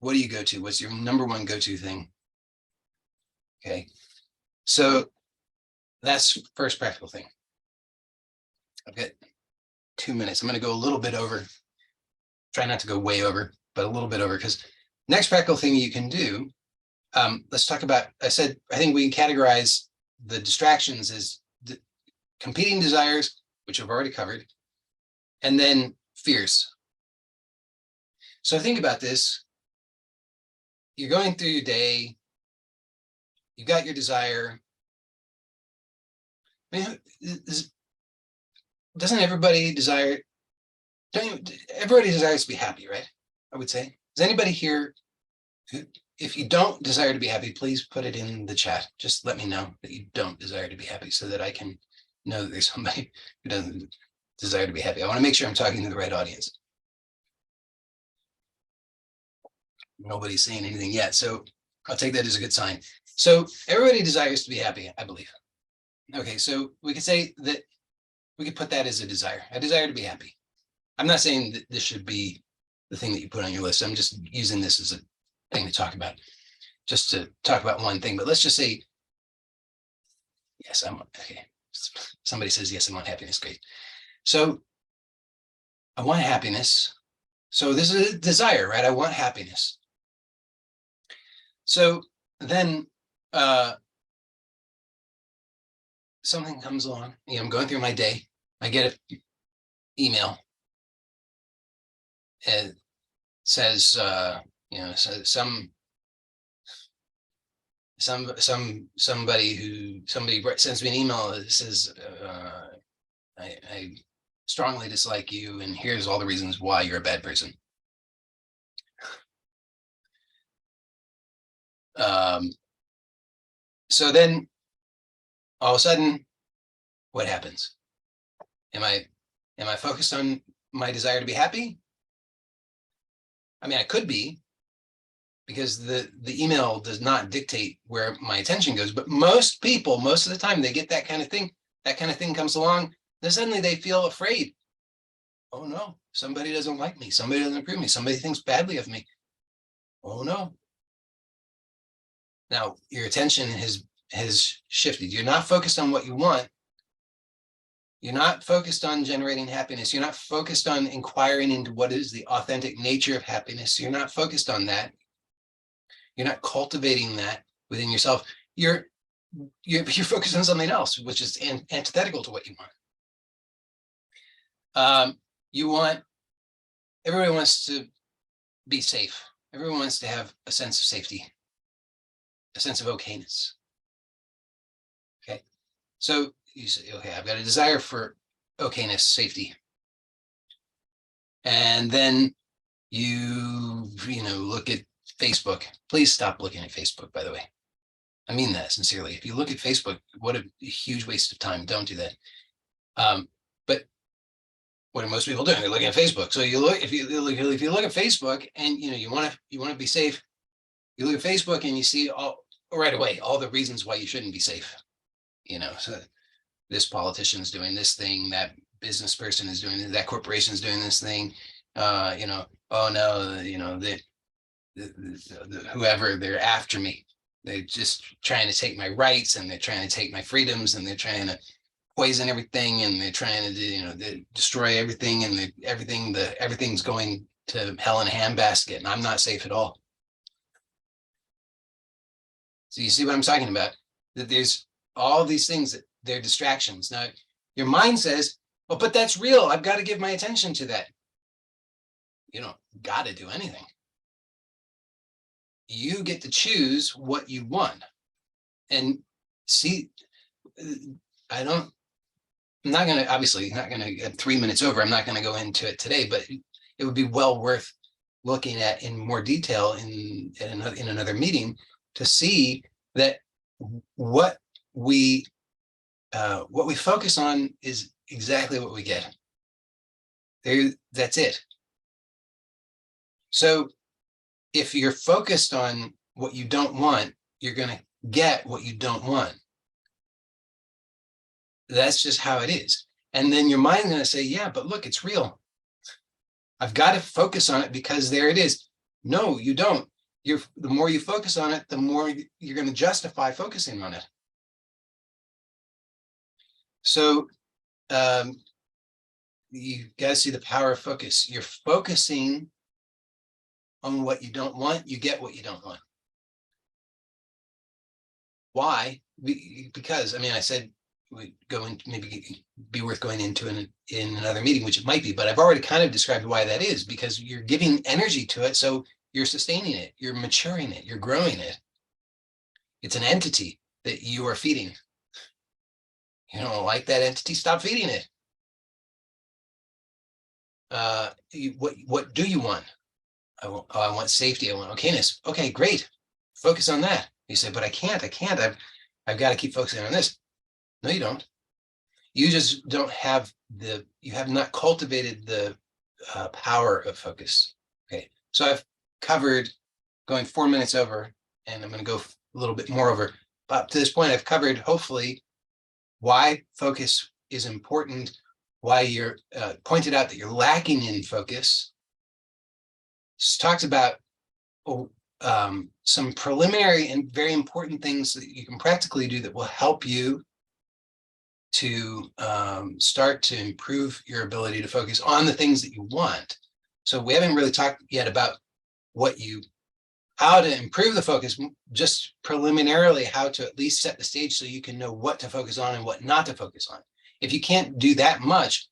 What do you go to? What's your number one go-to thing? Okay, so that's first practical thing. I've got 2 minutes. I'm going to go a little bit over. Try not to go way over, but a little bit over, because next practical thing you can do, let's talk about, I think we can categorize the distractions as competing desires, which I've already covered, and then fears. So think about this. You're going through your day. You got your desire. I mean, doesn't everybody desire? Everybody desires to be happy, right? I would say. Does anybody here, if you don't desire to be happy, please put it in the chat. Just let me know that you don't desire to be happy, so that I can know that there's somebody who doesn't desire to be happy. I want to make sure I'm talking to the right audience. Nobody's saying anything yet, so I'll take that as a good sign. So everybody desires to be happy, I believe. Okay, so we could say that we could put that as a desire. I desire to be happy. I'm not saying that this should be the thing that you put on your list. I'm just using this as a thing to talk about, just to talk about one thing. But let's just say, yes, I'm okay. Somebody says, yes, I want happiness. Great. So I want happiness. So this is a desire, right? I want happiness. So then something comes along. I'm going through my day. I get an email. It says, somebody sends me an email that says, I strongly dislike you, and here's all the reasons why you're a bad person. So then all of a sudden, what happens? Am I focused on my desire to be happy? I mean, I could be, because the email does not dictate where my attention goes. But most people, most of the time, they get that kind of thing comes along, then suddenly they feel afraid. Oh no, somebody doesn't like me. Somebody doesn't approve me. Somebody thinks badly of me. Oh no. Now your attention has shifted. You're not focused on what you want. You're not focused on generating happiness. You're not focused on inquiring into what is the authentic nature of happiness. You're not focused on that. You're not cultivating that within yourself. You're focused on something else, which is antithetical to what you want. Everybody wants to be safe. Everyone wants to have a sense of safety, a sense of okayness. Okay, so you say, okay, I've got a desire for okayness, safety. And then you look at Facebook. Please stop looking at Facebook, by the way. I mean that sincerely. If you look at Facebook, what a huge waste of time. Don't do that. But what are most people doing? They're looking at Facebook. So if you look at Facebook and you want to be safe, you look at Facebook and you see right away all the reasons why you shouldn't be safe. So this politician is doing this thing, that business person is doing this, that corporation is doing this thing. Oh no, whoever, they're after me. They're just trying to take my rights, and they're trying to take my freedoms, and they're trying to poison everything, and they're trying to they destroy everything, and everything's going to hell in a handbasket, and I'm not safe at all. So you see what I'm talking about? That there's all these things that they're distractions. Now your mind says, well, but that's real. I've got to give my attention to that. You don't got to do anything. You get to choose what you want. And see, I'm not going to, obviously not going to get 3 minutes over. I'm not going to go into it today, but it would be well worth looking at in more detail in another meeting, to see that what we focus on is exactly what we get. That's it. So if you're focused on what you don't want, you're going to get what you don't want. That's just how it is. And then your mind's going to say, yeah, but look, it's real. I've got to focus on it because there it is. No, you don't. The more you focus on it, the more you're going to justify focusing on it. So you got to see the power of focus. You're focusing on what you don't want, you get what you don't want. Why? Because, I mean, I said we go in, maybe be worth going into in another meeting, which it might be, but I've already kind of described why that is, because you're giving energy to it. So you're sustaining it, you're maturing it, you're growing it. It's an entity that you are feeding. You don't like that entity, stop feeding it. What do you want? I want safety. I want okayness. Okay, great. Focus on that. You say, but I can't. I've got to keep focusing on this. No, you don't. You just don't have you have not cultivated the power of focus. Okay, so I've covered, going 4 minutes over, and I'm going to go a little bit more over. But to this point, I've covered, hopefully, why focus is important, why you're pointed out that you're lacking in focus. Just talked about some preliminary and very important things that you can practically do that will help you to start to improve your ability to focus on the things that you want. So we haven't really talked yet about how to improve the focus, just preliminarily how to at least set the stage so you can know what to focus on and what not to focus on. If you can't do that much,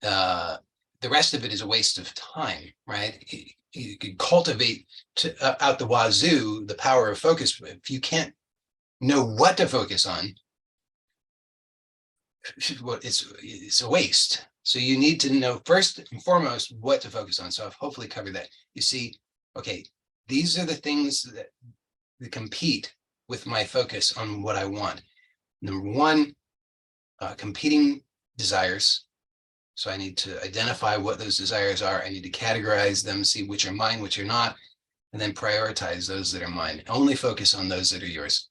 the rest of it is a waste of time, right? You could cultivate out the wazoo the power of focus. If you can't know what to focus on, it's a waste. So you need to know first and foremost what to focus on. So I've hopefully covered that. You see, okay, these are the things that compete with my focus on what I want. Number one, competing desires. So I need to identify what those desires are. I need to categorize them, see which are mine, which are not, and then prioritize those that are mine. Only focus on those that are yours.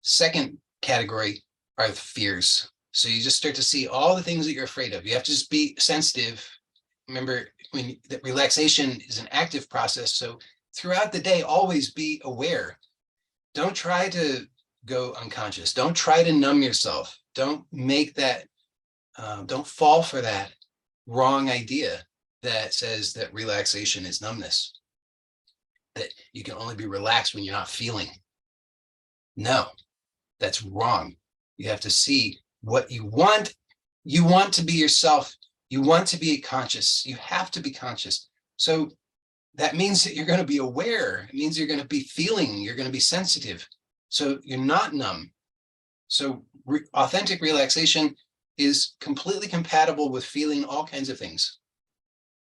Second category are the fears. So you just start to see all the things that you're afraid of. You have to just be sensitive. Remember, that relaxation is an active process. So throughout the day, always be aware. Don't try to go unconscious. Don't try to numb yourself. Don't make that, don't fall for that wrong idea that says that relaxation is numbness, that you can only be relaxed when you're not feeling. No, that's wrong. You have to see what you want. You want to be yourself. You want to be conscious. You have to be conscious. So that means that you're going to be aware. It means you're going to be feeling. You're going to be sensitive. So you're not numb. So authentic relaxation is completely compatible with feeling all kinds of things,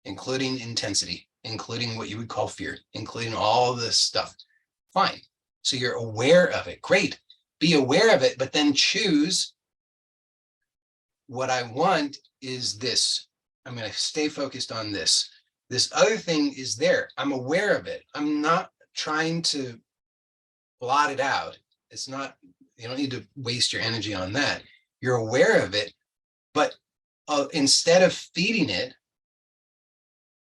including intensity, including what you would call fear, including all this stuff. Fine. So you're aware of it. Great. Be aware of it, but then choose, what I want is this. I'm going to stay focused on this. This other thing is there. I'm aware of it. I'm not trying to blot it out. It's not, you don't need to waste your energy on that. You're aware of it, but instead of feeding it,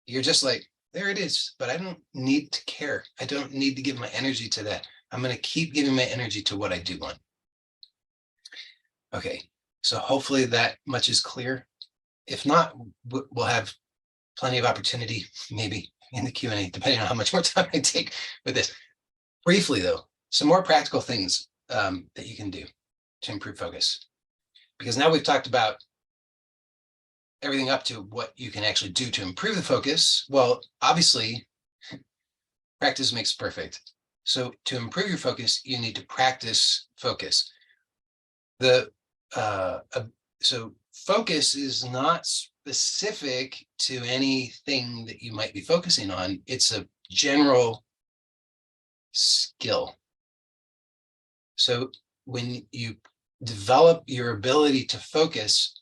you're just like, there it is, but I don't need to care. I don't need to give my energy to that. I'm going to keep giving my energy to what I do want. Okay, so hopefully that much is clear. If not, we'll have plenty of opportunity, maybe in the Q&A, depending on how much more time I take with this. Briefly, though, some more practical things that you can do to improve focus. Because now we've talked about everything up to what you can actually do to improve the focus. Well, obviously, practice makes perfect. So to improve your focus, you need to practice focus. So focus is not specific to anything that you might be focusing on. It's a general skill. So when you develop your ability to focus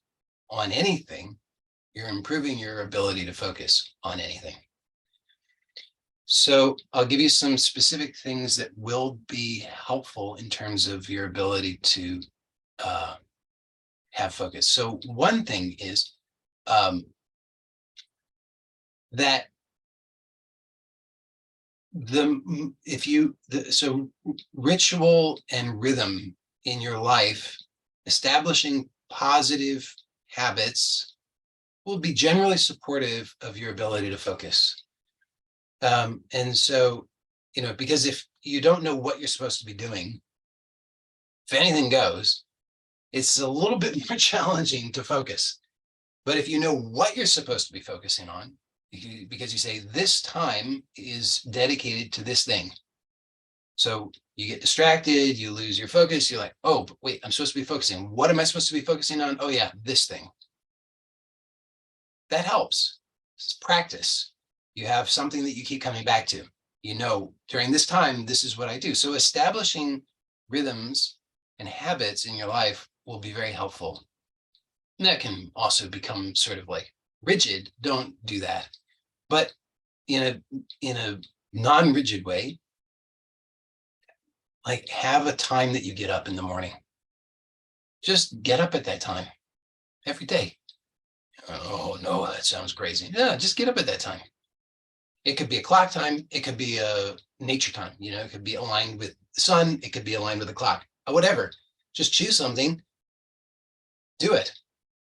on anything, you're improving your ability to focus on anything. So I'll give you some specific things that will be helpful in terms of your ability to have focus. So one thing is that so ritual and rhythm in your life, establishing positive habits will be generally supportive of your ability to focus. And so, because if you don't know what you're supposed to be doing, if anything goes, it's a little bit more challenging to focus. But if you know what you're supposed to be focusing on, because you say this time is dedicated to this thing. So you get distracted, you lose your focus. You're like, oh, but wait, I'm supposed to be focusing. What am I supposed to be focusing on? Oh yeah, this thing. That helps. It's practice. You have something that you keep coming back to. During this time, this is what I do. So establishing rhythms and habits in your life will be very helpful. And that can also become sort of like rigid. Don't do that. But in a non-rigid way, like have a time that you get up in the morning. Just get up at that time every day. Oh no, that sounds crazy. Yeah, just get up at that time. It could be a clock time. It could be a nature time. It could be aligned with the sun. It could be aligned with the clock. Whatever. Just choose something. Do it.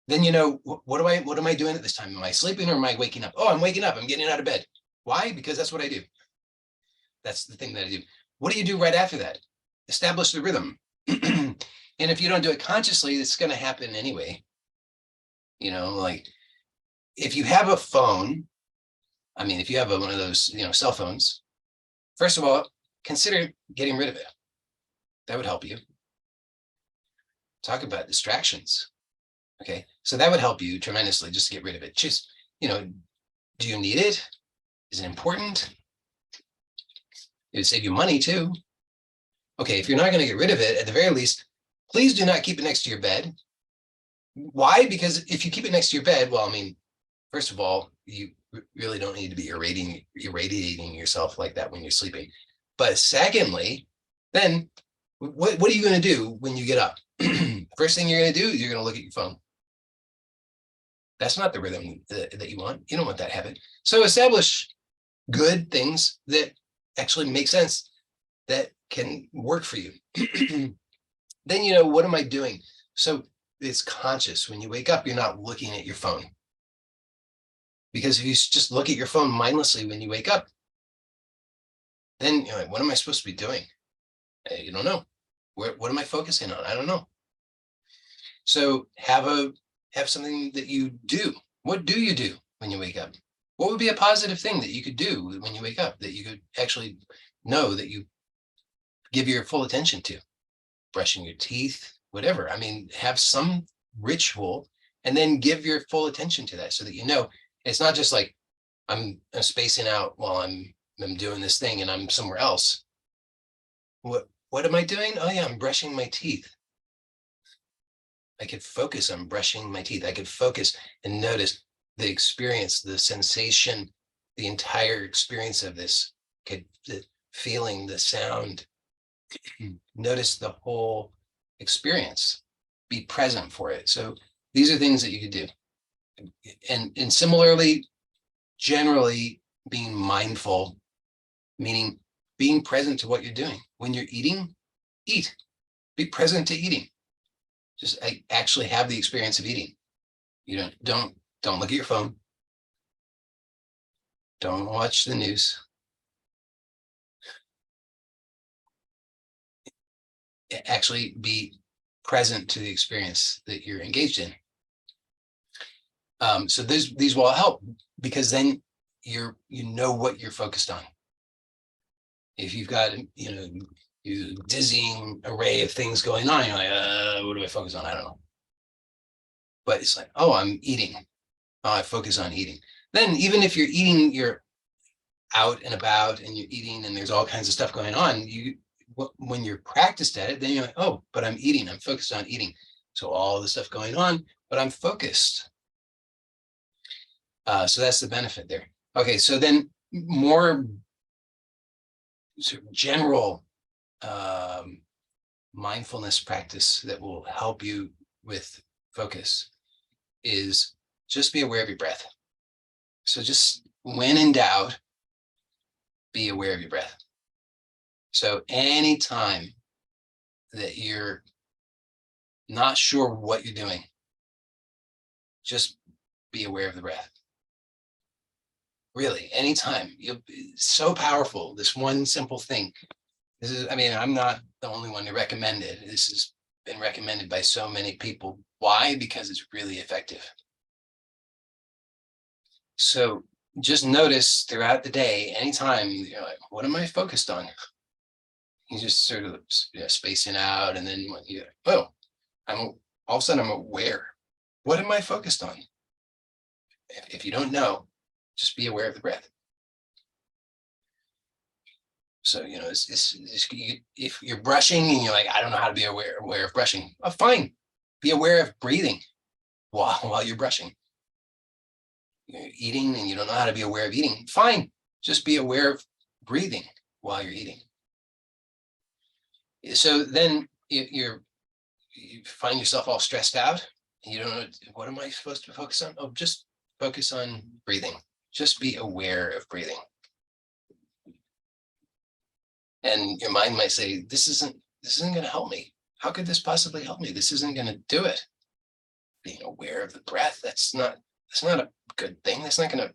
Then what am I doing at this time? Am I sleeping or am I waking up? Oh, I'm waking up. I'm getting out of bed. Why? Because that's what I do. That's the thing that I do. What do you do right after that? Establish the rhythm. And if you don't do it consciously, it's going to happen anyway. Like if you have a phone, if you have one of those, cell phones, first of all, consider getting rid of it. That would help you. Talk about distractions. Okay, so that would help you tremendously, just to get rid of it. Just, do you need it? Is it important? It would save you money too. Okay, if you're not going to get rid of it, at the very least, please do not keep it next to your bed. Why? Because if you keep it next to your bed, well, first of all, you really don't need to be irradiating yourself like that when you're sleeping. But secondly, then what are you going to do when you get up? First thing you're going to do, you're going to look at your phone. That's not the rhythm that you want. You don't want that habit. So establish good things that actually make sense, that can work for you. Then, what am I doing? So it's conscious. When you wake up, you're not looking at your phone. Because if you just look at your phone mindlessly when you wake up, then you're like, what am I supposed to be doing? You don't know. What am I focusing on? I don't know. So have something that you do. What do you do when you wake up? What would be a positive thing that you could do when you wake up that you could actually know that you give your full attention to? Brushing your teeth, whatever. Have some ritual and then give your full attention to that so that it's not just like I'm spacing out while I'm doing this thing and I'm somewhere else. What am I doing? Oh yeah, I'm brushing my teeth. I could focus on brushing my teeth. I could focus and notice the experience, the sensation, the entire experience of this. The feeling, the sound. Notice the whole experience. Be present for it. So these are things that you could do. And similarly, generally being mindful, meaning being present to what you're doing. When you're eating, eat. Be present to eating. Just actually have the experience of eating. Don't look at your phone. Don't watch the news. Actually be present to the experience that you're engaged in. So these will help, because then you know what you're focused on. If you've got you dizzying array of things going on, you're like, what do I focus on? I don't know. But it's like, oh, I'm eating. I focus on eating. Then even if you're eating, you're out and about and you're eating and there's all kinds of stuff going on, when you're practiced at it, then you're like, oh, but I'm eating, I'm focused on eating. So all the stuff going on, but I'm focused. So that's the benefit there. Okay, so then more sort of general mindfulness practice that will help you with focus is just be aware of your breath. So just when in doubt, be aware of your breath. So anytime that you're not sure what you're doing, just be aware of the breath. Really, anytime. It's so powerful, this one simple thing. This is, I mean, I'm not the only one to recommend it. This has been recommended by so many people. Why? Because it's really effective. So just notice throughout the day, anytime you're like, what am I focused on? You just sort of spacing out, and then when you, oh, I'm all of a sudden I'm aware. What am I focused on? If you don't know, just be aware of the breath. So, if you're brushing and you're like, I don't know how to be aware of brushing. Oh, fine. Be aware of breathing while you're brushing. You're eating and you don't know how to be aware of eating. Fine. Just be aware of breathing while you're eating. So then you find yourself all stressed out and you don't know, what am I supposed to focus on? Oh, just focus on breathing. Just be aware of breathing. And your mind might say, this isn't going to help me. How could this possibly help me? This isn't going to do it. Being aware of the breath, that's not a good thing. That's not going to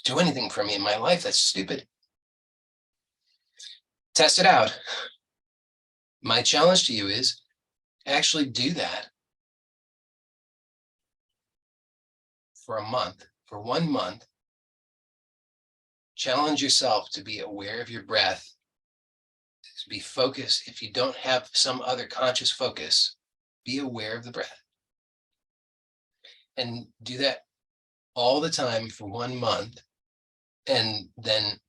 do anything for me in my life. That's stupid. Test it out. My challenge to you is actually do that for a month, for 1 month. Challenge yourself to be aware of your breath, to be focused. If you don't have some other conscious focus, be aware of the breath. And do that all the time for 1 month, and then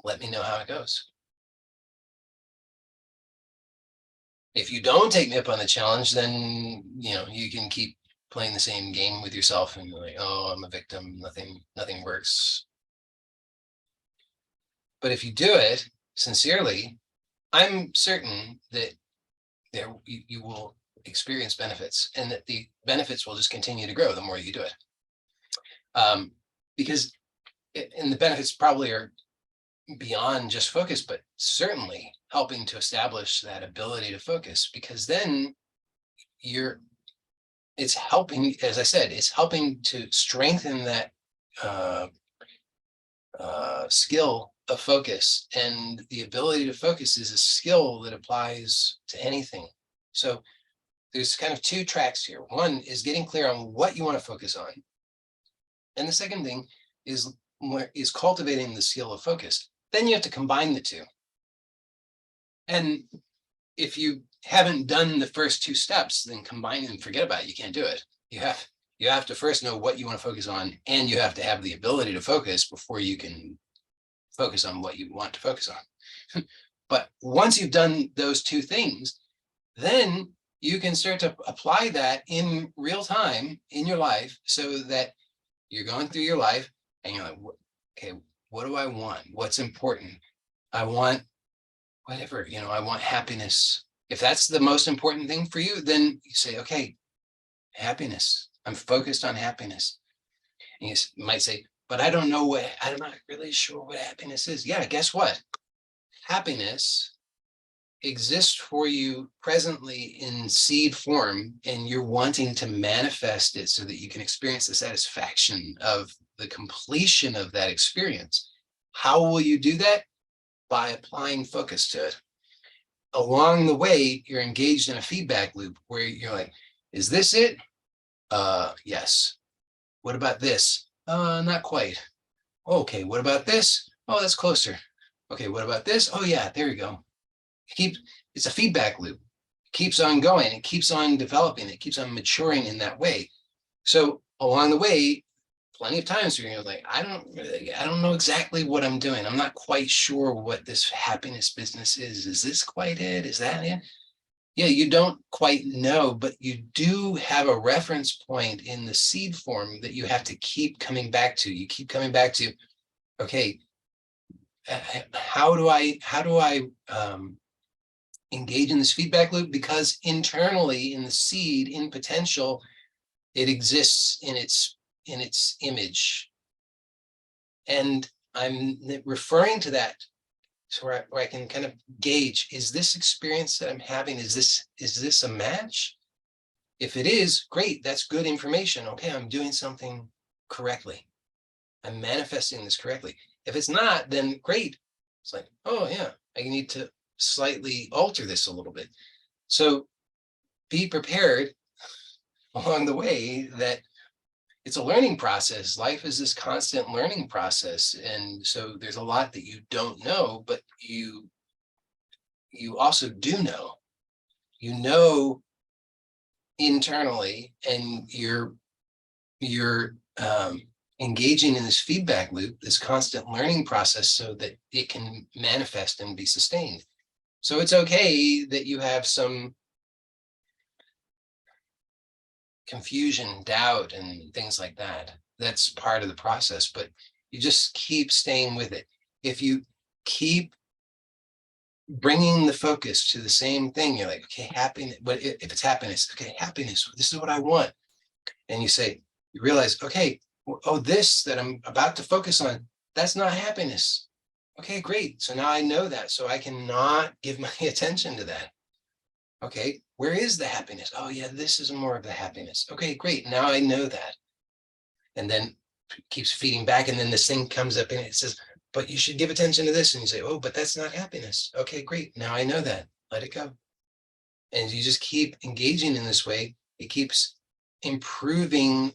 let me know how it goes. If you don't take me up on the challenge, then you can keep playing the same game with yourself and you're like, oh, I'm a victim, nothing works. But if you do it sincerely, I'm certain that you will experience benefits, and that the benefits will just continue to grow the more you do it. Because the benefits probably are beyond just focus, but certainly helping to establish that ability to focus, because then it's helping, as I said, it's helping to strengthen that skill of focus. And the ability to focus is a skill that applies to anything. So there's kind of 2 tracks here. One is getting clear on what you want to focus on. And the second thing is cultivating the skill of focus. Then you have to combine the 2. And if you haven't done the first 2 steps, then combine and forget about it. You can't do it. You have to first know what you want to focus on, and you have to have the ability to focus before you can focus on what you want to focus on. But once you've done those 2 things, then you can start to apply that in real time in your life, so that you're going through your life and you're like, okay, what do I want? What's important? I want whatever, I want happiness. If that's the most important thing for you, then you say, okay, happiness. I'm focused on happiness. And you might say, but I'm not really sure what happiness is. Yeah, guess what? Happiness exists for you presently in seed form, and you're wanting to manifest it so that you can experience the satisfaction of the completion of that experience. How will you do that? By applying focus to it. Along the way, you're engaged in a feedback loop where you're like, is this it? Yes. What about this? Not quite. Okay, what about this? Oh, that's closer. Okay, what about this? Oh yeah, there you go. It's a feedback loop. It keeps on going. It keeps on developing. It keeps on maturing in that way. So along the way, plenty of times where you're like, I don't know exactly what I'm doing. I'm not quite sure what this happiness business is. Is this quite it? Is that it? Yeah, you don't quite know, but you do have a reference point in the seed form that you have to keep coming back to. You keep coming back to, okay, how do I engage in this feedback loop? Because internally in the seed, in potential, it exists in its image. And I'm referring to that so where I can kind of gauge, is this experience that I'm having, is this a match? If it is, great, that's good information. Okay, I'm doing something correctly. I'm manifesting this correctly. If it's not, then great. It's like, oh yeah, I need to slightly alter this a little bit. So be prepared along the way that it's a learning process. Life is this constant learning process. And so there's a lot that you don't know, but you also do know. You know internally, and you're engaging in this feedback loop, this constant learning process, so that it can manifest and be sustained. So it's okay that you have some confusion, doubt, and things like that. That's part of the process, but you just keep staying with it. If you keep bringing the focus to the same thing, you're like, okay, happiness. But if it's happiness, okay, happiness, this is what I want. And you realize, okay, oh, this that I'm about to focus on, that's not happiness. Okay, great. So now I know that. So I cannot give my attention to that. Okay, where is the happiness? Oh yeah, this is more of the happiness. Okay, great. Now I know that. And then it keeps feeding back. And then this thing comes up and it says, but you should give attention to this. And you say, oh, but that's not happiness. Okay, great. Now I know that. Let it go. And you just keep engaging in this way. It keeps improving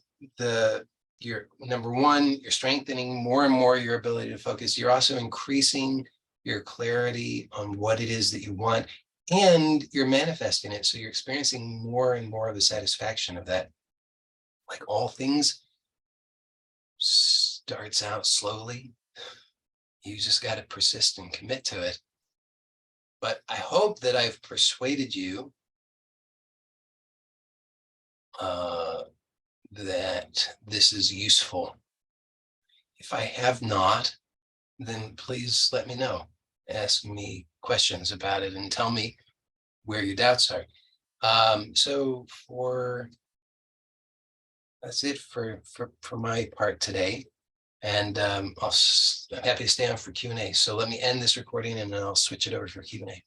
your number one, you're strengthening more and more your ability to focus. You're also increasing your clarity on what it is that you want, and you're manifesting it. So you're experiencing more and more of the satisfaction of that. Like all things, starts out slowly. You just got to persist and commit to it. But I hope that I've persuaded you that this is useful. If I have not, then please let me know. Ask me questions about it and tell me where your doubts are. So that's it for my part today. And I'm happy to stay on for Q&A. So let me end this recording and then I'll switch it over for Q&A.